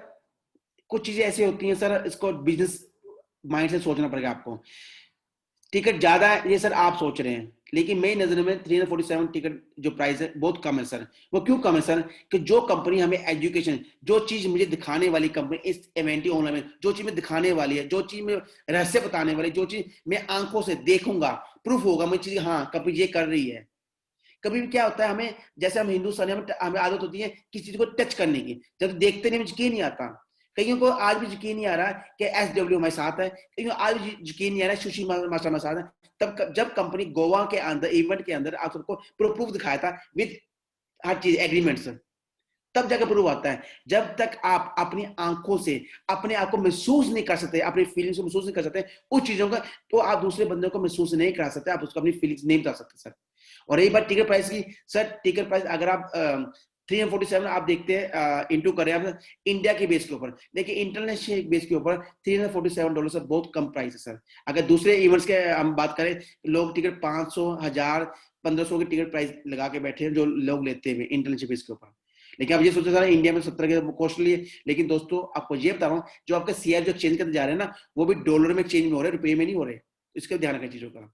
A: कुछ चीजें ऐसी होती हैं सर, इसको बिजनेस माइंड से सोचना पड़ेगा आपको। टिकट ज्यादा है ये सर आप सोच रहे हैं, लेकिन मेरी नजर में 347 टिकट जो प्राइस है बहुत कम है सर। वो क्यों कम है सर? कि जो कंपनी हमें एजुकेशन, जो चीज मुझे दिखाने वाली कंपनी इस इवेंटी ऑनलाइन में, जो चीज में दिखाने वाली है, जो चीज में रहस्य बताने वाली, जो चीज मैं आंखों से देखूंगा, प्रूफ होगा मैं चीज, हाँ कंपनी ये कर रही है। कभी भी क्या होता है, हमें जैसे हम हिंदुस्तानी, हमें आदत होती है किसी चीज को टच करने की, जब देखते नहीं यकीन नहीं आता। कईयों को आज भी यकीन नहीं आ रहा कि SW हमारे साथ है, कईयों को आज भी यकीन नहीं आ रहा सुशी मास्टर हमारे साथ है। तब जब कंपनी गोवा के अंदर इवेंट के अंदर आप सबको प्रूफ दिखाया था विद हर चीज एग्रीमेंट्स, तब जाकर प्रूव आता है। जब तक आप अपनी आंखों से अपने आप को महसूस नहीं कर सकते, अपनी फीलिंग्स को महसूस नहीं कर सकते उस चीजों का, तो आप दूसरे बंदे को महसूस नहीं करा सकते, आप उसको अपनी फीलिंग्स नहीं बता सकते सर। और यही बात टिकट प्राइस की सर, टिकट प्राइस अगर आप 347 आप देखते हैं इंटू करें आप इंडिया के बेस के ऊपर, देखिए इंटरनेशनल बेस के ऊपर $347 से बहुत कम प्राइस है सर। अगर दूसरे इवेंट्स के हम बात करें, लोग टिकट 500, 1000, 1500 की टिकट प्राइस लगा के बैठे हैं जो लोग लेते हैं इंटरनेशनल बेस के ऊपर। लेकिन आप ये सोचते सर इंडिया में 70 के कॉस्टली है, लेकिन दोस्तों आपको ये बता रहा हूँ, जो आपका CR जो चेंज करते जा रहे हैं ना, वो भी डॉलर में चेंज में हो रहे हैं, रुपये में नहीं हो रहे। इसका ध्यान रखें चीजों का।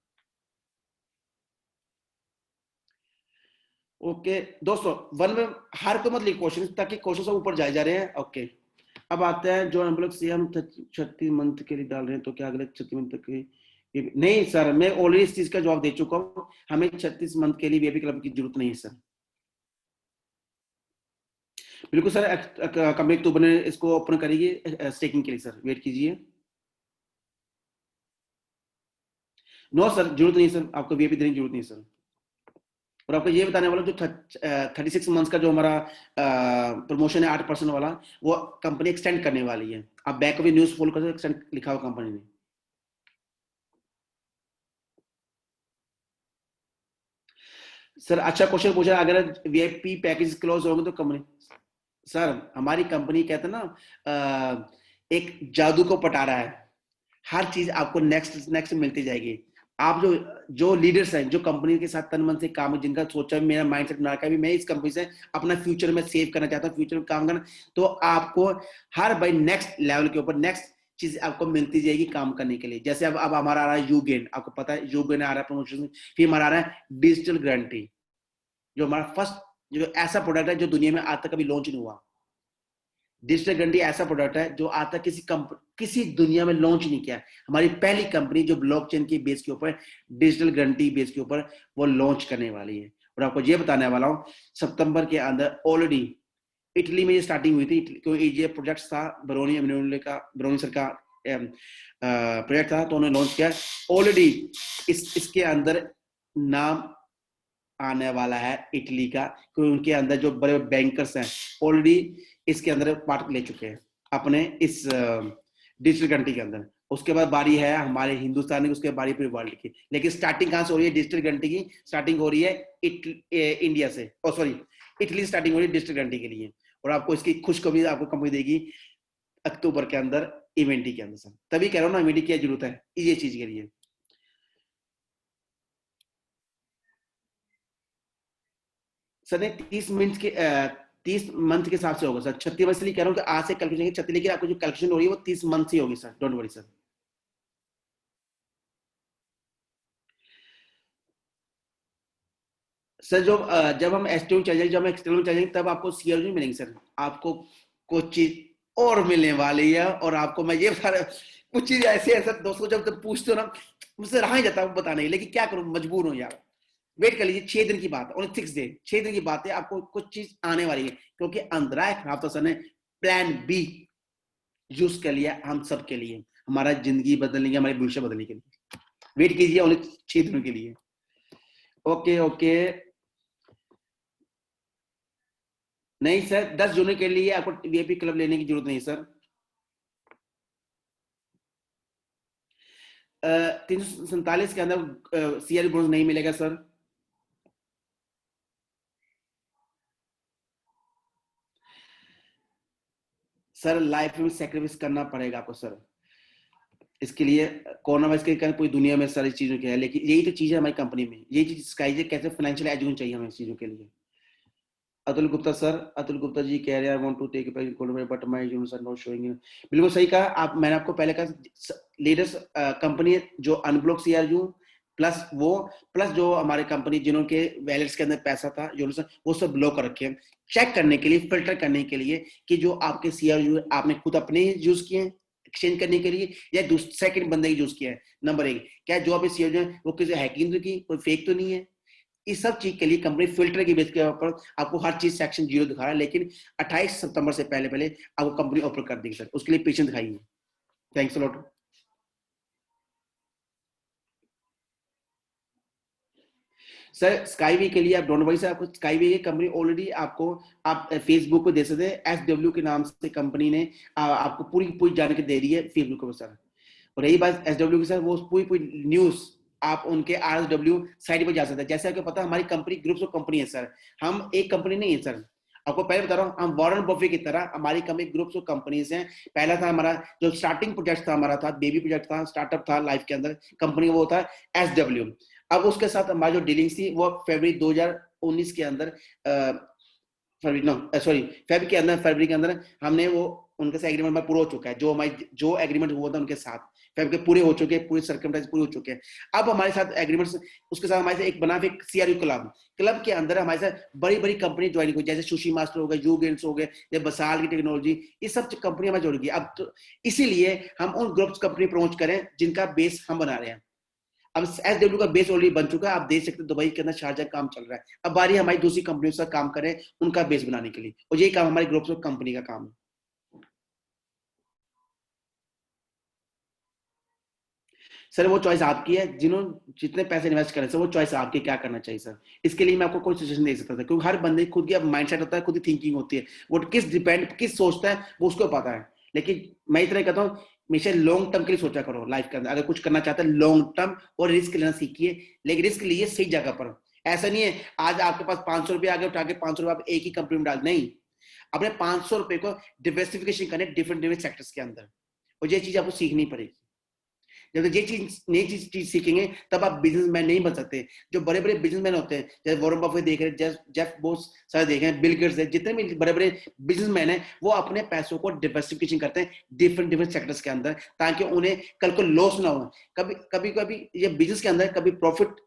A: ओके दोस्तों, वन में हर को मत लिख क्वेश्चन, ताकि क्वेश्चन सब ऊपर जाए जा रहे हैं। ओके, अब आते हैं जो हम लोग से हम 36 मंथ के लिए डाल रहे हैं, तो क्या अगले 36 मंथ तक के नहीं सर, मैं ऑलरेडी इस चीज का जवाब दे चुका हूँ। हमें 36 मंथ के लिए VIP क्लब की जरूरत नहीं है सर। बिल्कुल सर, कंपनी अक्टूबर ने इसको ओपन करेगी स्टेकिंग के लिए सर, वेट कीजिए। नो सर, जरूरत नहीं सर, आपको VIP देने की जरूरत नहीं सर। और आपको ये बताने वाला जो 36 मंथ्स का जो हमारा प्रमोशन है 8% वाला, वो कंपनी एक्सटेंड करने वाली है। आप बैक भी न्यूज फॉलो कर सकते, एक्सटेंड लिखा हुआ कंपनी ने। सर अच्छा क्वेश्चन पूछा, अगर VIP पैकेज क्लोज होंगे तो कंपनी, सर हमारी कंपनी कहते हैं ना एक जादू को पटा रहा है, हर चीज आपको नेक्स्ट नेक्स्ट मिलती जाएगी। आप जो जो लीडर्स हैं, जो कंपनी के साथ तन मन से काम, जिनका सोचा मेरा माइंडसेट बना रखा है मैं इस कंपनी से अपना फ्यूचर में सेव करना चाहता हूँ, फ्यूचर में काम करना, तो आपको हर बाई नेक्स्ट लेवल के ऊपर नेक्स्ट चीज आपको मिलती जाएगी काम करने के लिए। जैसे अब हमारा आ रहा है यूगेन, आपको पता है यूगेन आ रहा है प्रमोशन, फिर हमारा आ रहा है डिजिटल गारंटी, जो हमारा फर्स्ट जो ऐसा प्रोडक्ट है जो दुनिया में आज तक कभी लॉन्च नहीं हुआ। डिजिटल गारंटी ऐसा प्रोडक्ट है जो आज तक किसी दुनिया में लॉन्च नहीं किया। हमारी पहली कंपनी जो ब्लॉकचेन की बेस के ऊपर, डिजिटल गारंटी बेस के ऊपर वो लॉन्च करने वाली है। और आपको ये बताने वाला हूँ, सितंबर के अंदर ऑलरेडी इटली में ये स्टार्टिंग हुई थी, क्योंकि ये प्रोजेक्ट था बरोनी सर का प्रोजेक्ट था, तो उन्होंने लॉन्च किया ऑलरेडी। इसके अंदर नाम आने वाला है इटली का, क्योंकि उनके अंदर जो बड़े बड़े बैंकर्स हैं ऑलरेडी इसके अंदर पार्ट ले चुके हैं अपने इस डिजिटल कंट्री के अंदर। उसके बाद बारी है हमारे हिंदुस्तान की, उसके बारी पूरी वर्ल्ड की। लेकिन स्टार्टिंग कहां से हो रही है डिजिटल कंट्री की? स्टार्टिंग हो रही है इंडिया से, ओ सॉरी इटली स्टार्टिंग हो रही है डिजिटल कंट्री के लिए। और आपको इसकी खुशखबरी आपको कंपनी देगी अक्टूबर के अंदर इवेंटी के अंदर सर। तभी कह रहा हूँ ना इवेंटी की जरूरत है ये चीज के लिए। सर ने 30 मंथ के हिसाब से होगा सर। 36 मंथ इसलिए कह रहा हूँ कि आज से कैलकुलेशन 36, लेकिन आपको जो कैलकुलेशन हो रही है वो 30 मंथ ही होगी sir, don't worry sir. Sir जो जब हम एसटीओ चल जाएंगे, जब हम एक्सटर्नल चल जाएंगे, तब आपको सीआर नहीं मिलेंगे सर, आपको कुछ चीज और मिलने वाली है। और आपको मैं ये बता रहा, कुछ चीज ऐसे है सर दोस्तों, जब तक पूछते हो ना मुझसे रहा ही जाता है बताने, लेकिन क्या करूं मजबूर हूं यार। वेट कर लीजिए, 6 दिन की बात, और 6 डे 6 दिन की बात है, आपको कुछ चीज आने वाली है, क्योंकि अंदर खराब तो सर ने प्लान बी यूज कर लिया हम सब के लिए, हमारा जिंदगी बदलने के, हमारे भविष्य बदलने के लिए। वेट कीजिए ओनली 6 दिनों के लिए। ओके ओके, नहीं सर 10 जून के लिए आपको VIP क्लब लेने की जरूरत नहीं सर। 347 के अंदर CR बोनस नहीं मिलेगा सर। सर लाइफ में सेक्रीफाइस करना पड़ेगा आपको सर, इसके लिए कोरोना वायरस के कारण पूरी दुनिया में सारी चीजों की है, लेकिन यही तो चीज है हमारी कंपनी में, यही चीज सिखाई है कैसे फाइनेंशियल एजुकेशन चाहिए हमें इस चीजों के लिए। अतुल गुप्ता सर, अतुल गुप्ता जी कह रहे हैं I want to take a package but my units are not showing. बिल्कुल सही कहा आप, मैंने आपको पहले कहा लीडर्स कंपनी जो अनब्लॉक सीआरयू प्लस वो प्लस जो हमारे कंपनी जिन्हों के वैलेट्स के अंदर पैसा था यूनिट्स वो सब ब्लॉक कर रखे हैं, चेक करने के लिए, फिल्टर करने के लिए कि जो आपके सीआरयू आपने खुद अपने यूज किए हैं एक्सचेंज करने के लिए या सेकंड बंदे की यूज किया है। नंबर एक, क्या जो आप सीआरयू है वो किसी हैकिंग की कोई फेक तो नहीं है। इस सब चीज के लिए कंपनी फिल्टर की बेस के ऊपर आपको हर चीज सेक्शन 0 दिखा रहा है, लेकिन 28 सितंबर से पहले पहले आपको कंपनी ऑफर कर देगी सर, उसके लिए पेशेंस दिखाइए। Thanks a lot. Sir skyway के लिए आप डोंट वरी सर, आपको स्काईवे की कंपनी ऑलरेडी आपको आप फेसबुक पे दे सकते हैं, एसडब्ल्यू के नाम से कंपनी ने आपको पूरी पूरी जानकारी दे रही है फेसबुक पर सर। और रही बात एसडब्ल्यू की सर, वो पूरी पूरी न्यूज आप उनके आरएसडब्ल्यू साइट पर जा सकते हैं। जैसे आपको पता है हमारी कंपनी ग्रुप्स ऑफ कंपनी है सर, हम एक कंपनी नहीं है सर। आपको पहले बता रहा हूँ, हम वॉरेन बफे की तरह हमारी कंपनी ग्रुप्स ऑफ कंपनीज हैं। पहला था हमारा जो स्टार्टिंग प्रोजेक्ट था, हमारा था बेबी प्रोजेक्ट था, स्टार्टअप था लाइफ के अंदर कंपनी, वो था एसडब्ल्यू। अब उसके साथ हमारी जो डीलिंग्स थी वो फरवरी 2019 के अंदर फरवरी नो सॉरी फेब के अंदर, फरवरी के अंदर हमने वो उनके साथ एग्रीमेंट में पूरा हो चुका है। जो हमारी जो एग्रीमेंट हुआ था उनके साथ फेब के पूरे हो चुके हैं, पूरे सर्कमस्टेंस पूरे हो चुके हैं। अब हमारे साथ एग्रीमेंट्स, उसके साथ हमारे साथ एक बना फिर सीआरयू क्लब, क्लब के अंदर हमारे साथ बड़ी बड़ी कंपनी ज्वाइन हुई, जैसे सुशी मास्टर हो गए, यू गेम्स हो गए, या बसाल की टेक्नोलॉजी, ये सब कंपनी हमारी जुड़ गई। अब तो इसीलिए हम उन ग्रुप्स कंपनी प्रमोट करें जिनका बेस हम बना रहे हैं। अब एसडब्ल्यू का बेस ऑलरेडी बन चुका है, आप देख सकते हैं दुबई के अंदर शारजा काम चल रहा है। अब बारी हमारी दूसरी कंपनियों से काम करें उनका बेस बनाने के लिए, और यही काम हमारे ग्रुप ऑफ कंपनी का काम है। सर वो चॉइस आपकी है, जिन्होंने जितने पैसे इन्वेस्ट करें सर वो चॉइस आपकी, क्या करना चाहिए सर। इसके लिए मैं आपको कोई सजेशन दे सकता था, क्योंकि हर बंदे खुद की माइंडसेट होता है, खुद की थिंकिंग होती है, वो किस सोचता है वो उसको पता है। लेकिन मैं इतना कहता हूँ हमेशा लॉन्ग टर्म के लिए सोचा करो लाइफ के अंदर, अगर कुछ करना चाहते हैं लॉन्ग टर्म, और रिस्क लेना सीखिए, लेकिन रिस्क लिए सही जगह पर। ऐसा नहीं है आज आपके पास 500 रुपये आगे उठा के 500 रुपये आप एक ही कंपनी में डाल, नहीं, अपने 500 रुपए को डिवर्सिफिकेशन करने डिफरेंट डिफरेंट सेक्टर्स के अंदर, और ये चीज आपको सीखनी पड़ेगी। जब तक ये चीज नई चीज सीखेंगे तब आप बिजनेसमैन नहीं बन सकते। जो बड़े बड़े बिजनेसमैन होते हैं, जैसे वॉरेन बफेट देख रहे हैं, जेफ बोस सर देख रहे हैं, बिल गेट्स है, जितने भी बड़े बड़े बिजनेसमैन हैं वो अपने पैसों को डिवर्सिफिकेशन करते हैं डिफरेंट डिफरेंट सेक्टर्स के अंदर, ताकि उन्हें कल को लॉस ना हो। कभी कभी कभी ये बिजनेस के अंदर कभी प्रॉफिट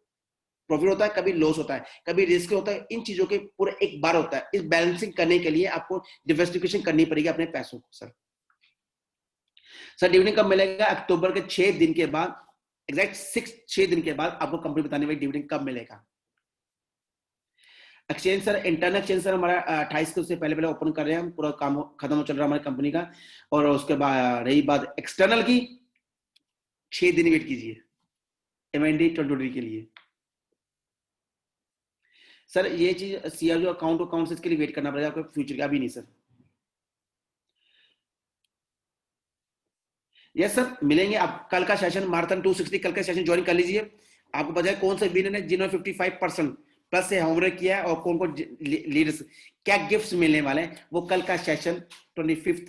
A: प्रॉफिट होता है, कभी लॉस होता है, कभी रिस्क होता है, इन चीजों के पूरे एक बार होता है। इस बैलेंसिंग करने के लिए आपको डिवर्सिफिकेशन करनी पड़ेगी अपने पैसों को सर। सर डिविडेंड कब मिलेगा? अक्टूबर के 6 दिन के बाद, एग्जैक्ट 6 दिन के बाद आपको कंपनी बताने वाली डिविडेंड कब मिलेगा। Exchange sir, internal exchange sir हमारा 28 को से पहले पहले ओपन कर रहे हैं हम, पूरा काम खत्म हो चल रहा है हमारी कंपनी का। और उसके बाद रही बात एक्सटर्नल की, 6 दिन वेट कीजिए एमएनडी 2023 के लिए। सर ये चीज सीआरओ अकाउंट से इसके लिए वेट करना पड़ेगा आपको फ्यूचर का, अभी नहीं सर। यस सर मिलेंगे। आप कल का सेशन माराथन 260 कल का सेशन ज्वाइन कर लीजिए, आपको पता है कौन से विनर है जिन्होंने 55% प्लस से होमवर्क किया है, और कौन कौन लीडर्स क्या गिफ्ट्स मिलने वाले हैं, वो कल का सेशन 25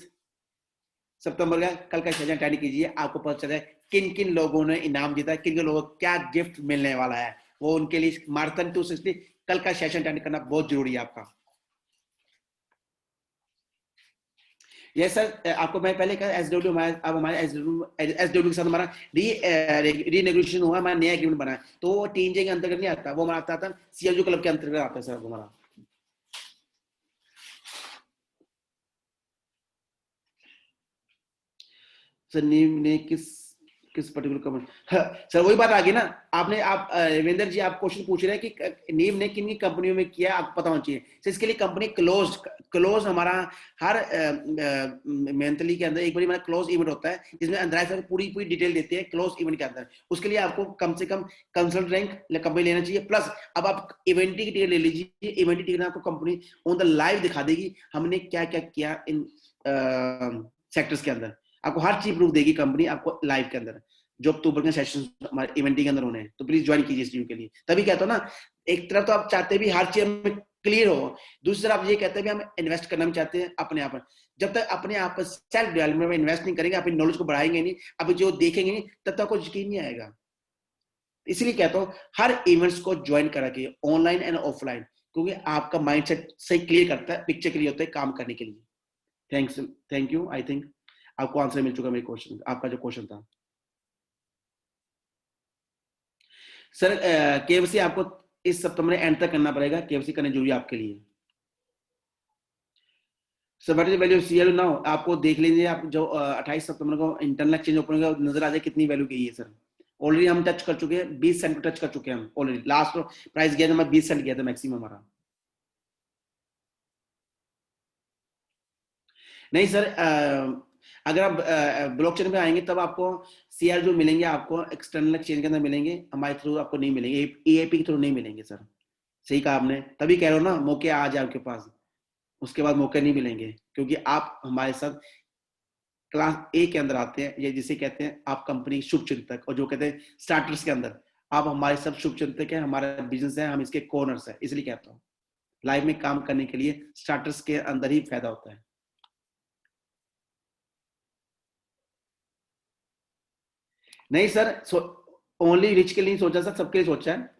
A: सितंबर का कल का सेशन अटेंड कीजिए, आपको पता चले किन किन लोगों ने इनाम जीता है, किन किन लोगों को क्या गिफ्ट मिलने वाला है। वो उनके लिए माराथन 260 कल का सेशन अटेंड करना बहुत जरूरी है आपका। ये सर आपको मैं पहले कहा एसडब्ल्यू अब हमारे एसडब्ल्यू के साथ हमारा रीनेगोशिएशन हुआ, हमारा नया एग्रीमेंट बना है, तो वो टीम जे के अंतर्गत नहीं आता, वो हमारा आता था सीएलयू क्लब के अंतर्गत आता है सर हमारा। सर नीम ने किस पर्टिकुलर कमेंट, सर वही बात आ गई ना, आपने आप रविंदर जी आप क्वेश्चन पूछ रहे हैं कि नीम ने किन किन कंपनियों में किया आपको पता होना चाहिए। तो इसके लिए कंपनी क्लोज हमारा हर मंथली के अंदर एक बार हमारा क्लोज इवेंट होता है, जिसमें अंदर सर पूरी पूरी डिटेल देते हैं क्लोज इवेंट के अंदर। उसके लिए आपको कम से कम कंसल्ट रैंक कंपनी लेना चाहिए, प्लस अब आप इवेंट की टिकट ले लीजिए। इवेंट की टिकट आपको कंपनी ऑन द लाइव दिखा देगी हमने क्या क्या किया इन सेक्टर्स के अंदर, आपको हर चीज प्रूफ देगी कंपनी आपको लाइव के अंदर, जो अक्टूबर के सेशन हमारे इवेंट के अंदर होने हैं। तो प्लीज ज्वाइन कीजिए इस टीम के लिए। तभी कहता हूं ना, एक तरफ तो आप चाहते भी हर चीज में क्लियर हो, दूसरी तरफ आप ये कहते हैं भी हम इन्वेस्ट करना भी चाहते हैं अपने आप पर। जब तक अपने आप पर सेल्फ डेवलपमेंट में इन्वेस्ट नहीं करेंगे, अपनी नॉलेज को बढ़ाएंगे नहीं, अब जो देखेंगे नहीं, तब तक आपको यकीन नहीं आएगा। इसलिए कहता हूँ हर इवेंट्स को ज्वाइन करा के ऑनलाइन एंड ऑफलाइन, क्योंकि आपका माइंडसेट सही क्लियर करता है, पिक्चर क्लियर होता है काम करने के लिए। Thanks, thank you. I think आपको आंसर मिल चुका मेरे क्वेश्चन, आपका जो क्वेश्चन था सर। केएफसी आपको इस सितंबर एंड तक करना पड़ेगा, केएफसी करना जरूरी है आपके लिए। Sir what is value of CL now, आपको देख लीजिए, आप जो 28 सितंबर को इंटरनल एक्सचेंज ओपन होगा, नजर आ जाए कितनी वैल्यू गई है सर। ऑलरेडी हम टच कर चुके हैं, 20 सेंट को टच कर चुके हैं हम ऑलरेडी। लास्ट प्राइस गया था हमारा 20 सेंट गया था मैक्सिमम हमारा। नहीं सर, अगर आप ब्लॉकचेन पे आएंगे तब आपको सीआर जो मिलेंगे आपको एक्सटर्नल एक्सचेंज के अंदर मिलेंगे, हमारे थ्रू आपको नहीं मिलेंगे, एएपी के थ्रू नहीं मिलेंगे सर। सही कहा आपने, तभी कह रहा हूँ ना, मौके आ जाए आपके पास, उसके बाद मौके नहीं मिलेंगे, क्योंकि आप हमारे साथ क्लास ए के अंदर आते हैं, या जिसे कहते हैं आप कंपनी शुभ चिंतक, और जो कहते हैं स्टार्टर्स के अंदर आप हमारे सब शुभ चिंतक है, हमारा बिजनेस है, हम इसके कॉर्नर्स है, इसलिए कहता हूँ लाइफ में काम करने के लिए स्टार्टर्स के अंदर ही फायदा होता है। नहीं सर, ओनली रिच के लिए सोचा सर, सबके लिए सोचा है।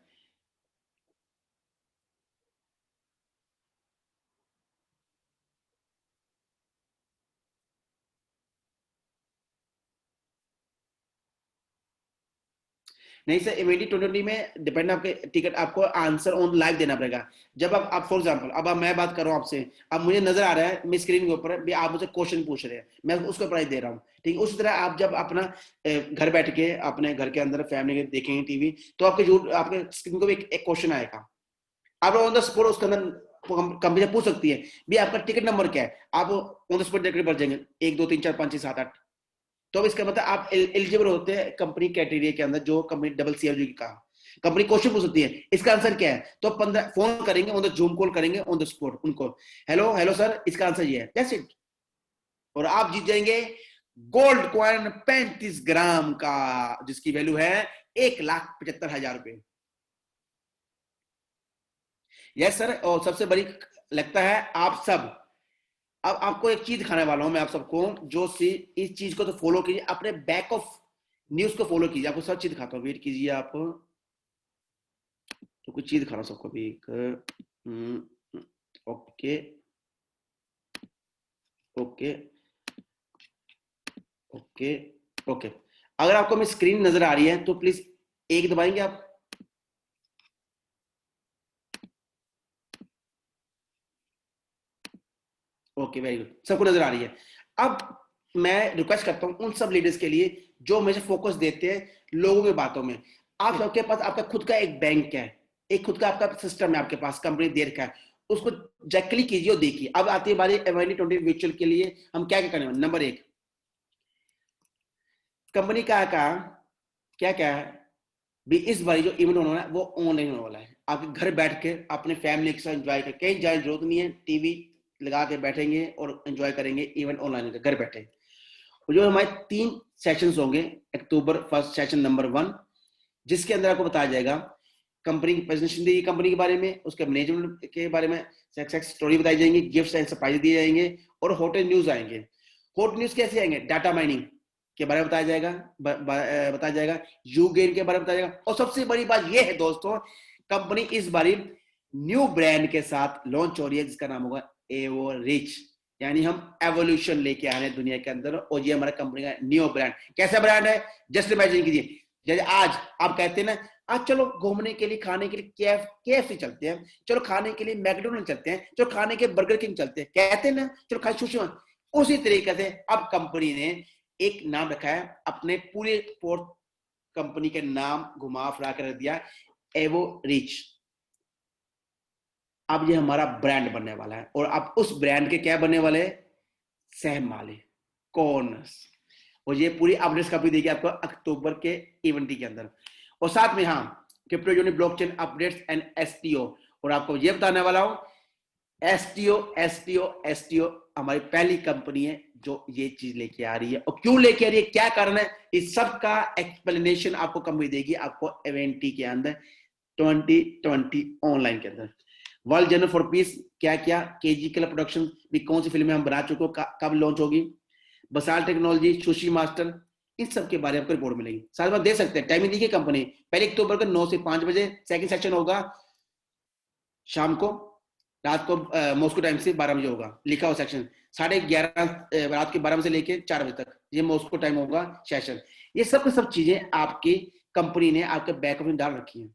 A: नहीं सर, इमीडिएट 2020 में डिपेंड आपके टिकट, आपको आंसर ऑन लाइव देना पड़ेगा। जब आप फॉर एग्जांपल, अब मैं बात कर रहा हूँ आपसे, अब मुझे नजर आ रहा है, मैं स्क्रीन के ऊपर भी आप मुझसे क्वेश्चन पूछ रहे हैं, मैं उसको प्राइस दे रहा हूँ, ठीक है। उसी तरह आप जब अपना घर बैठ के अपने घर के अंदर फैमिली के देखेंगे टीवी, तो आपके स्क्रीन को भी एक क्वेश्चन आएगा, आप ऑन द स्पॉट उसके अंदर कंपनी पूछ सकती है भी आपका टिकट नंबर क्या है, आप ऑन द स्पॉट देकर भर जाएंगे 1 2 3 4 5 6 7 8। तो अब इसका मतलब आप एलिजिबल होते हैं कंपनी कैटेगरी के अंदर, जो कंपनी डबल सीआरजी की कहा कंपनी क्वेश्चन पूछ सकती है, इसका आंसर क्या है, तो 15 फोन करेंगे, ऑन द जूम कॉल करेंगे ऑन द स्पॉट उनको, हेलो हेलो सर, इसका आंसर ये है, दैट्स इट। और आप जीत जाएंगे गोल्ड कॉइन 35 ग्राम का, जिसकी वैल्यू है 1,75,000 रुपए। यस सर, और सबसे बड़ी लगता है आप सब, अब आपको एक चीज दिखाने वाला हूं मैं आप सबको, जो इस चीज को तो फॉलो कीजिए, अपने बैक ऑफ न्यूज को फॉलो कीजिए, आपको सब चीज दिखाता हूँ, वेट कीजिए आप, तो कुछ चीज दिखा रहा हूँ सबको भी एक। ओके ओके ओके ओके, अगर आपको मेरी स्क्रीन नजर आ रही है तो प्लीज एक दबाएंगे आप। ओके वेरी गुड, सबको नजर आ रही है। अब मैं रिक्वेस्ट करता हूं उन सब लीडर्स के लिए जो मुझे फोकस देते हैं लोगों की बातों में, आप सबके पास आपका खुद का एक बैंक है, एक खुद का आपका सिस्टम है आपके पास, कंपनी देर का है, उसको जैकली कीजिए और देखिए। अब आती है बारी MID20 म्यूचुअल के लिए, हम क्या क्या करने वाले। नंबर 1, कंपनी का क्या क्या है भी, इस बार जो इवेंट होने वाला है वो ऑनलाइन होने वाला है, आपके घर बैठ के अपने फैमिली के साथ एंजॉय कर, कहीं जाने जरूरत नहीं है, टीवी लगा के बैठेंगे और एंजॉय करेंगे इवेंट ऑनलाइन घर बैठे। जो हमारे 3 सेशंस होंगे, अक्टूबर फर्स्ट सेशन नंबर 1, जिसके अंदर आपको बताया जाएगा कंपनी की प्रेजेंटेशन देगी, कंपनी के बारे में, उसके मैनेजमेंट के बारे में, सक्सेस स्टोरी बताई जाएंगी, गिफ्ट्स एंड सरप्राइज दिए जाएंगे, और हॉट न्यूज आएंगे। हॉट न्यूज कैसे आएंगे, डाटा माइनिंग के बारे में बताया जाएगा, बताया जाएगा यू गेन के बारे में बताया जाएगा, और सबसे बड़ी बात यह है दोस्तों, कंपनी इस बारी न्यू ब्रांड के साथ लॉन्च हो रही है, जिसका नाम होगा एवो रिच, यानी हम एवोल्यूशन लेके आ रहे हैं दुनिया के अंदर, और ये हमारा कंपनी का न्यू ब्रांड। कैसा ब्रांड है, जस्ट इमेजिन कीजिए, जैसे आज आप कहते हैं ना, आज चलो घूमने के लिए, खाने के लिए KFC चलते हैं, चलो खाने के लिए मैकडोनल्ड चलते हैं, चलो खाने के बर्गर किंग चलते हैं, कहते हैं ना, चलो खाए सुशी। उसी तरीके से अब कंपनी ने एक नाम रखा है, अपने पूरे फोर्थ कंपनी के नाम घुमा फिरा कर रख दिया, एवो रिच। अब ये हमारा ब्रांड बनने वाला है, और अब उस ब्रांड के क्या बनने वाले, सह मालिक, कॉर्नर्स, और ये पूरी अपडेट्स कभी देगी आपको अक्टूबर के इवेंट के अंदर। और साथ में हाँ, crypto unit blockchain updates and STO, और आपको ये बताने वाला हूं, STO हमारी पहली कंपनी है जो ये चीज लेके आ रही है, और क्यों लेके आ रही है, क्या कारण है, इस सब का एक्सप्लेनेशन आपको कंपनी देगी, आपको इवेंट के अंदर 2020 ऑनलाइन के अंदर। वर्ल्ड जर्नल फॉर पीस क्या क्या, KG क्लब प्रोडक्शन भी कौन सी फिल्में हम बना चुके हो, कब लॉन्च होगी, बसाल टेक्नोलॉजी, सुशी मास्टर, इन सब के बारे में आपको रिपोर्ट मिलेगी। साथ में दे सकते हैं, टाइमिंग देखिए कंपनी, 1 अक्टूबर को 9 से 5 बजे, सेकंड सेक्शन होगा शाम को रात को मॉस्को टाइम से 12 बजे होगा, लिखा हुआ सेक्शन 11:30 रात के 12 बजे से लेके 4 बजे तक ये मॉस्को टाइम होगा सेशन। ये सब सब चीजें आपकी कंपनी ने आपके बैकअप में डाल रखी है।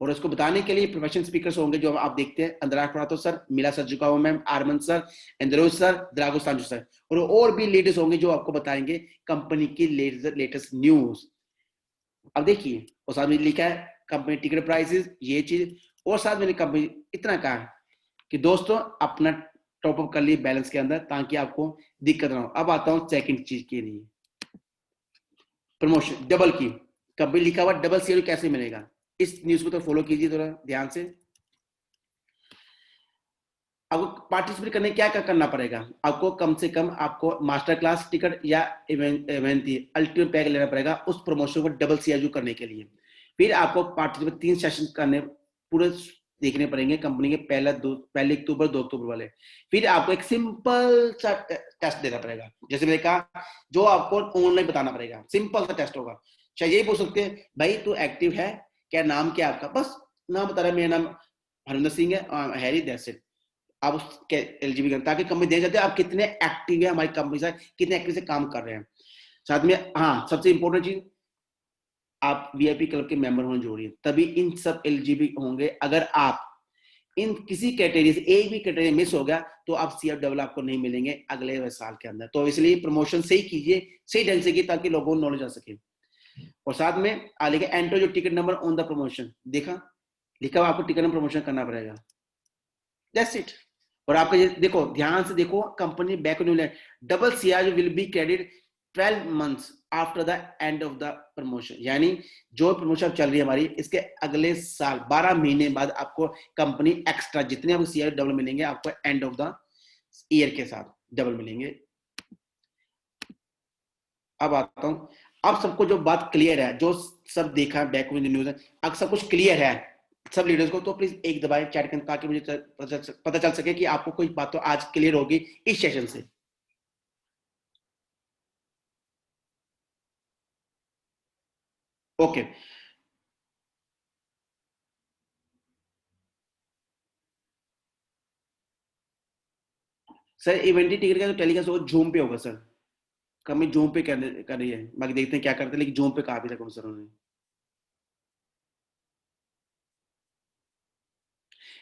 A: और उसको बताने के लिए प्रोफेशनल स्पीकर्स होंगे जो आप देखते हैं, अंदराज परातो सर, मिला सर जुकाओ मैम, आरमन सर, इंद्रोज सर, द्रागो सांजू सर, और भी लीडर्स होंगे जो आपको बताएंगे कंपनी की लेटेस्ट न्यूज। अब देखिए, और साथ में लिखा है कंपनी टिकट प्राइसेस, ये चीज, और साथ में कंपनी इतना कहा कि दोस्तों अपना टॉप अप कर लिए बैलेंस के अंदर ताकि आपको दिक्कत ना हो। अब आता हूं सेकंड चीज के लिए, प्रमोशन डबल की। कंपनी लिखा हुआ डबल सीएल कैसे मिलेगा, इस न्यूज को तो फॉलो कीजिए थोड़ा ध्यान से। आपको पार्टिसिपेट करने क्या क्या करना पड़ेगा, आपको कम से कम आपको मास्टर क्लास टिकट या अल्टीमेट पैक लेना पड़ेगा उस प्रमोशन को डबल सीआरयू करने के लिए। फिर आपको पार्टिसिपेट 3 सेशन करने पूरे देखने पड़ेंगे कंपनी के पहले अक्टूबर 2 अक्टूबर वाले। फिर आपको एक सिंपल सा टेस्ट देना पड़ेगा, जैसे मैंने कहा जो आपको ऑनलाइन बताना पड़ेगा, सिंपल सा टेस्ट होगा। शायद यही पूछ सकते हैं भाई तू एक्टिव है क्या, नाम क्या आपका, बस नाम बता रहा है, मेरा नाम हरिंदर सिंह है, हैरी, दैट्स इट। आप उसके एलिजिबल करें ताकि कंपनी देख जाते हैं आप कितने एक्टिव है हमारी कंपनी से, कितने एक्टिव से काम कर रहे हैं। साथ में हाँ सबसे इंपॉर्टेंट चीज, आप वीआईपी क्लब के मेंबर होने जरूरी है, तभी इन सब एलिजिबल होंगे। अगर आप इन किसी कैटेगरी से एक भी कैटेगरी मिस हो गया तो आप सीएफ डबल आपको नहीं मिलेंगे अगले साल के अंदर। तो इसलिए प्रमोशन सही कीजिए, सही ढंग से कीजिए ताकि लोगों को नॉलेज आ सके। और साथ में आगे एंटर जो ticket number on the promotion, देखा लिखा हुआ आपको टिकट नंबर प्रमोशन करना पड़ेगा, दैट्स इट। और आपका ये देखो ध्यान से देखो, company back double CR will be credit 12 months after the end of the promotion, यानी जो प्रमोशन चल रही है हमारी इसके अगले साल 12 महीने बाद आपको कंपनी एक्स्ट्रा जितने आपको सीआर डबल मिलेंगे आपको एंड ऑफ द ईयर के साथ डबल मिलेंगे। अब आता हूं, अब सबको जो बात क्लियर है, जो सब देखा बैक में न्यूज है, अब सब कुछ क्लियर है सब लीडर्स को, तो प्लीज एक दबाएं चैट करें ताकि मुझे पता चल सके कि आपको कोई बात तो आज क्लियर होगी इस सेशन से। ओके सर, इवेंटी टिकट का जो टेलीकास्ट होगा जूम पे होगा सर, कमी जूम पे कर रही है, बाकी देखते हैं क्या करते हैं, लेकिन जूम पे कहा भी था सर उन्होंने।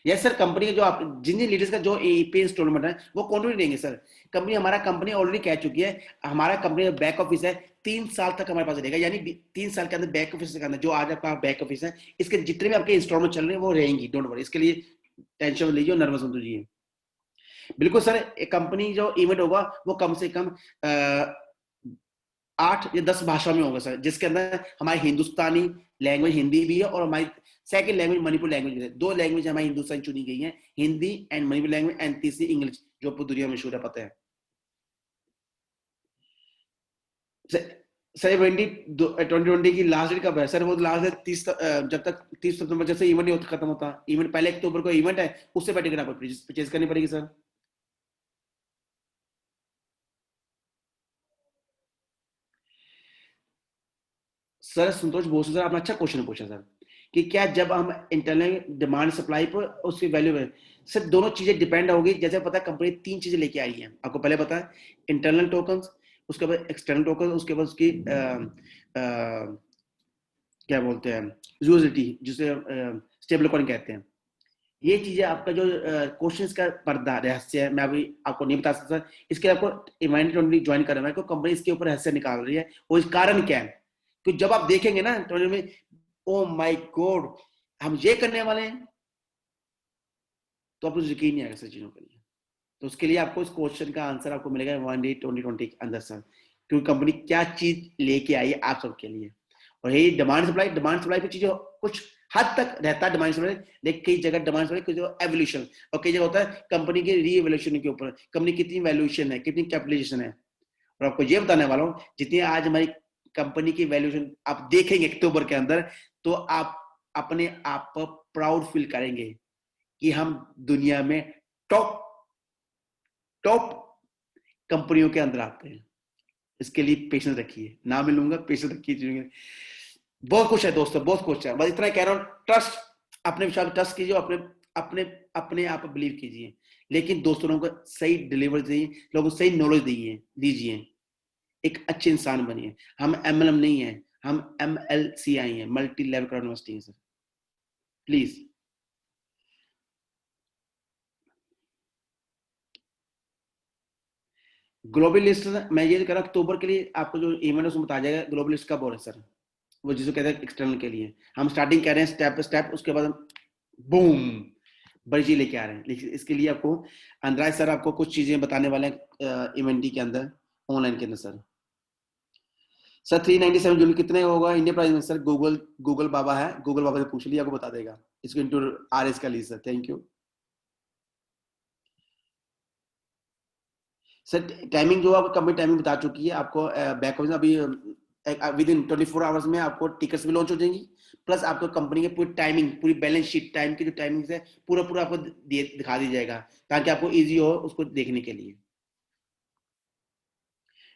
A: यस सर, कंपनी के जो आप जिन जिन लीडर्स का जो पे इंस्टॉलमेंट है वो कंटिन्यू देंगे सर। कंपनी हमारा कंपनी ऑलरेडी कह चुकी है, हमारा कंपनी का बैक ऑफिस है 3 साल तक हमारे पास रहेगा, यानी 3 साल के अंदर बैक ऑफिस के अंदर जो आज आपका बैक ऑफिस है इसके जितने भी आपके इंस्टॉलमेंट चल रहे हैं वो रहेंगी, डोंट वरी, इसके लिए टेंशन मत लीजिए और नर्वस मत होइए। बिल्कुल सर, कंपनी जो इवेंट होगा वो कम से कम 8 या 10 भाषा में होगा सर, जिसके अंदर हमारी हिंदुस्तानी लैंग्वेज हिंदी भी है और हमारी सेकंड लैंग्वेज मणिपुर लैंग्वेज भी है। 2 लैंग्वेज हमारी हिंदुस्तान चुनी गई है, Hindi and Manipur language, and तीसरी इंग्लिश जो पूरी दुनिया में मशहूर है, पता है सर। 2020 की लास्ट डेट कब है सर, वो लास्ट है 30, जब तक 30 सितंबर जैसे इवेंट नहीं खत्म होता, इवेंट पहले अक्टूबर को इवेंट है, उससे पहले टिकट आपको परचेज करनी पड़ेगी सर। सर संतोष बोस सर, आपने अच्छा क्वेश्चन पूछा सर कि क्या जब हम इंटरनल डिमांड सप्लाई पर उसकी वैल्यू है सर, दोनों चीजें डिपेंड होगी। जैसे पता है कंपनी 3 चीजें लेके आई है, आपको पहले पता है, इंटरनल टोकन्स, उसके बाद एक्सटर्नल टोकन, उसके बाद उसकी क्या बोलते हैं यूजिलिटी जिसे स्टेबल कॉइन कहते हैं। ये चीजें आपका जो क्वेश्चंस का पर्दा रहस्य है, मैं अभी आपको नहीं बता सकता। इसके आपको इवेंट ज्वाइन करना है, कंपनी इसके ऊपर रहस्य निकाल रही है, और इस कारण क्या है कि जब आप देखेंगे ना तो में ओ माय गॉड हम ये करने वाले हैं, तो आपको यकीन नहीं आएगा सर चीजों के लिए। तो उसके लिए आपको इस क्वेश्चन का आंसर आपको मिलेगा 1 डे 2020 के अंदर सर, क्योंकि कंपनी क्या चीज लेके आई है आप सबके लिए। और यही डिमांड सप्लाई की चीजें कुछ हद तक रहता है डिमांड सप्लाई, लेकिन कई जगह डिमांड सप्लाई कुछ एवोल्यूशन, और कई जगह होता है कंपनी के री एवोल्यूशन के ऊपर, कंपनी कितनी वैल्यूएशन है, कितनी कैपिटलाइजेशन है। और आपको ये बताने वाला हूँ, जितनी आज हमारी कंपनी की वैल्यूएशन आप देखेंगे अक्टूबर के अंदर, तो आप अपने आप पर प्राउड फील करेंगे कि हम दुनिया में टॉप कंपनियों के अंदर आते हैं। इसके लिए पेशेंस रखिए, ना मिलूंगा, पेशेंस रखिए। बहुत कुछ है दोस्तों, बहुत कुछ है, बस इतना कह रहा हूँ, ट्रस्ट, अपने विश्वास ट्रस्ट कीजिए, अपने अपने आप बिलीव कीजिए, लेकिन दोस्तों को सही डिलीवर दीजिए, लोगों को सही नॉलेज दीजिए, एक अच्छे इंसान बनिए। हम एमएलएम नहीं है, हम एमएलसीआई हैं, मल्टी लेवल यूनिवर्सिटी है सर, प्लीज। ग्लोबल लिस्ट मैं ये कह रहा हूँ अक्टूबर के लिए आपको जो इवेंट है उसमें बताया जाएगा ग्लोबल लिस्ट कब हो रहा है सर, वो जिसको कहते हैं एक्सटर्नल के लिए। हम स्टार्टिंग कर रहे हैं स्टेप बाय स्टेप, उसके बाद हम बूम बड़ी चीज लेके आ रहे हैं। लेकिन इसके लिए आपको अंदराज सर आपको कुछ चीजें बताने वाले हैं इवेंटी के अंदर, ऑनलाइन के अंदर सर 397 जून कितने होगा इंडिया प्राइस में सर? गूगल बाबा है, गूगल बाबा से पूछ लिया, आपको बता देगा। इसको इंटू आरएस का ली sir, thank you sir. Timing जो आपको कंपनी टाइमिंग बता चुकी है आपको, बैक ऑफिस अभी विद इन 24 आवर्स में आपको टिकट्स भी लॉन्च हो जाएंगी, प्लस आपको कंपनी की पूरी टाइमिंग, पूरी बैलेंस शीट टाइम की जो टाइमिंग है पूरा पूरा आपको दिखा दी जाएगा, ताकि आपको इजी हो उसको देखने के लिए।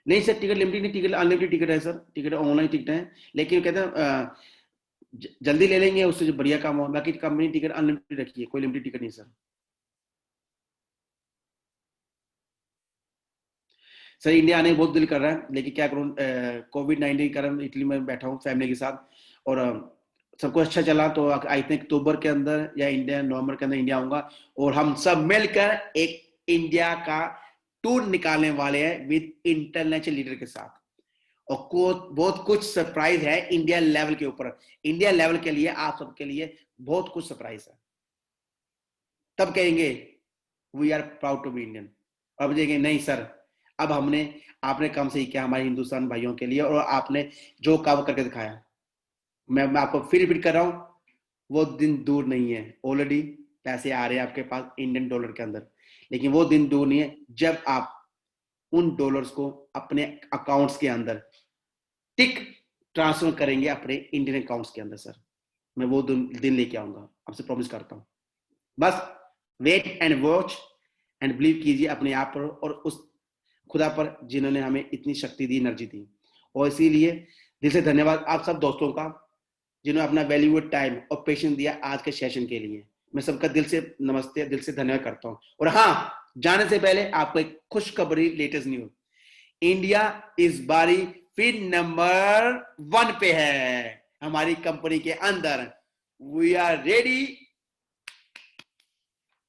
A: नहीं सर टिकट लिमिटेड नहीं, टिकट अनलिमिटेड टिकट है सर, टिकट ऑनलाइन टिकट है, लेकिन कहते हैं जल्दी ले लेंगे उससे जो बढ़िया काम हो। बाकी कंपनी टिकट अनलिमिटेड रखी है, कोई लिमिटेड टिकट नहीं सर। सर इंडिया आने का बहुत दिल कर रहा है, लेकिन क्या करूँ, कोविड-19 के कारण इटली में बैठा हूँ फैमिली के साथ, और सब कुछ अच्छा चला तो आई थिंक अक्टूबर के अंदर या इंडिया नवंबर के अंदर इंडिया आऊंगा, और हम सब मिलकर एक इंडिया का टूर निकालने वाले हैं विद इंटरनेशनल लीडर के साथ, और बहुत कुछ सरप्राइज है इंडिया लेवल के ऊपर। इंडिया लेवल के लिए आप सबके लिए बहुत कुछ सरप्राइज है। तब कहेंगे we are proud to be Indian. अब देखेंगे नहीं सर, अब आपने काम सही किया हमारे हिंदुस्तान भाइयों के लिए, और आपने जो काम करके दिखाया। मैं आपको फिर रिपीट कर रहा हूं, वो दिन दूर नहीं है। ऑलरेडी पैसे आ रहे हैं आपके पास इंडियन डॉलर के अंदर, लेकिन वो दिन दूर नहीं है जब आप उन डॉलर्स को अपने अकाउंट्स के अंदर टिक ट्रांसफर करेंगे अपने इंडियन अकाउंट्स के अंदर सर। मैं वो दिन लेके आऊंगा, आपसे प्रॉमिस करता हूं। बस wait and watch and believe कीजिए अपने आप पर और उस खुदा पर जिन्होंने हमें इतनी शक्ति दी, एनर्जी दी। और इसीलिए दिल से धन्यवाद आप सब दोस्तों का, जिन्होंने अपना वैल्यूएबल टाइम और पेशेंस दिया आज के सेशन के लिए। मैं सबका दिल से नमस्ते, दिल से धन्यवाद करता हूं। और हाँ, जाने से पहले आपको एक खुशखबरी, लेटेस्ट न्यूज, इंडिया इस बारी फिर नंबर 1 पे है हमारी कंपनी के अंदर। वी आर रेडी,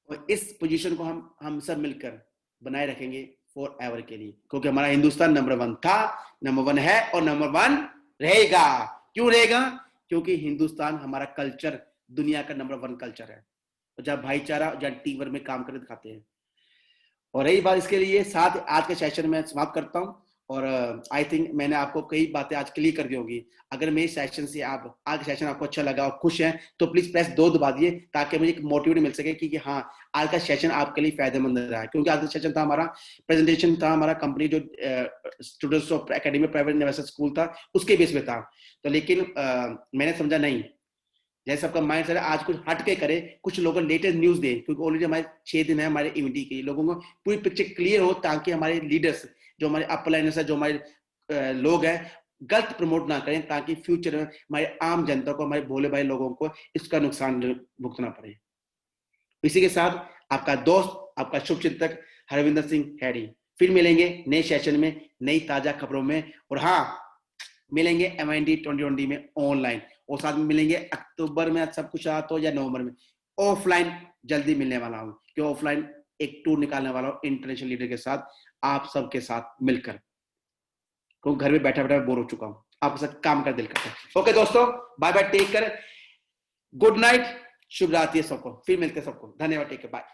A: और इस पोजीशन को हम सब मिलकर बनाए रखेंगे फॉर एवर के लिए, क्योंकि हमारा हिंदुस्तान नंबर 1 था, नंबर 1 है और नंबर 1 रहेगा। क्यों रहेगा? क्योंकि हिंदुस्तान हमारा कल्चर दुनिया का नंबर 1 कल्चर है, और जब भाईचारा, जब टीम वर्क में काम करके दिखाते हैं। और रही बात इसके लिए साथ आज के सेशन में समाप्त करता हूं, और आई थिंक मैंने आपको कई बातें आज क्लियर कर दी होगी। अगर मेरे सेशन से आज का सेशन आपको अच्छा लगा और खुश हैं तो प्लीज प्रेस 2 दबा दिए, ताकि मुझे एक मोटिवेट मिल सके कि हाँ आज का सेशन आपके लिए फायदेमंद रहा है। क्योंकि आज का सेशन था हमारा प्रेजेंटेशन था, हमारा कंपनी जो students of academy private university school था उसके बेस पे था। तो लेकिन मैंने समझा नहीं, जैसे आपका माइंड सेट आज कुछ हट के करे, कुछ लोगों को लेटेस्ट न्यूज दे, क्योंकि ऑलरेडी हमारे 6 दिन है हमारे इवेंट के, लोगों को पूरी पिक्चर क्लियर हो, ताकि हमारे लीडर्स, जो हमारे अपलाइनर्स है, जो हमारे लोग हैं, गलत प्रमोट ना करें, ताकि फ्यूचर में हमारे आम जनता को, हमारे भोले भाई लोगों को इसका नुकसान भुगतना पड़े। इसी के साथ आपका दोस्त, आपका शुभचिंतक हरविंदर सिंह हैरी, फिर मिलेंगे नए सेशन में, नई ताजा खबरों में। और हाँ, मिलेंगे MIND 2020 में ऑनलाइन, और साथ में मिलेंगे अक्टूबर में, सब कुछ आता हो या नवंबर में ऑफलाइन जल्दी मिलने वाला हूं, क्यों ऑफलाइन एक टूर निकालने वाला हूं इंटरनेशनल लीडर के साथ, आप सबके साथ मिलकर, क्योंकि घर में बैठा बैठा बोर हो चुका हूं, आपके साथ काम कर दिल करता है। ओके दोस्तों, bye bye, take care, good night, शुभ रात्रि सबको, फिर मिलते हैं सबको, धन्यवाद, टेक केयर, बाय।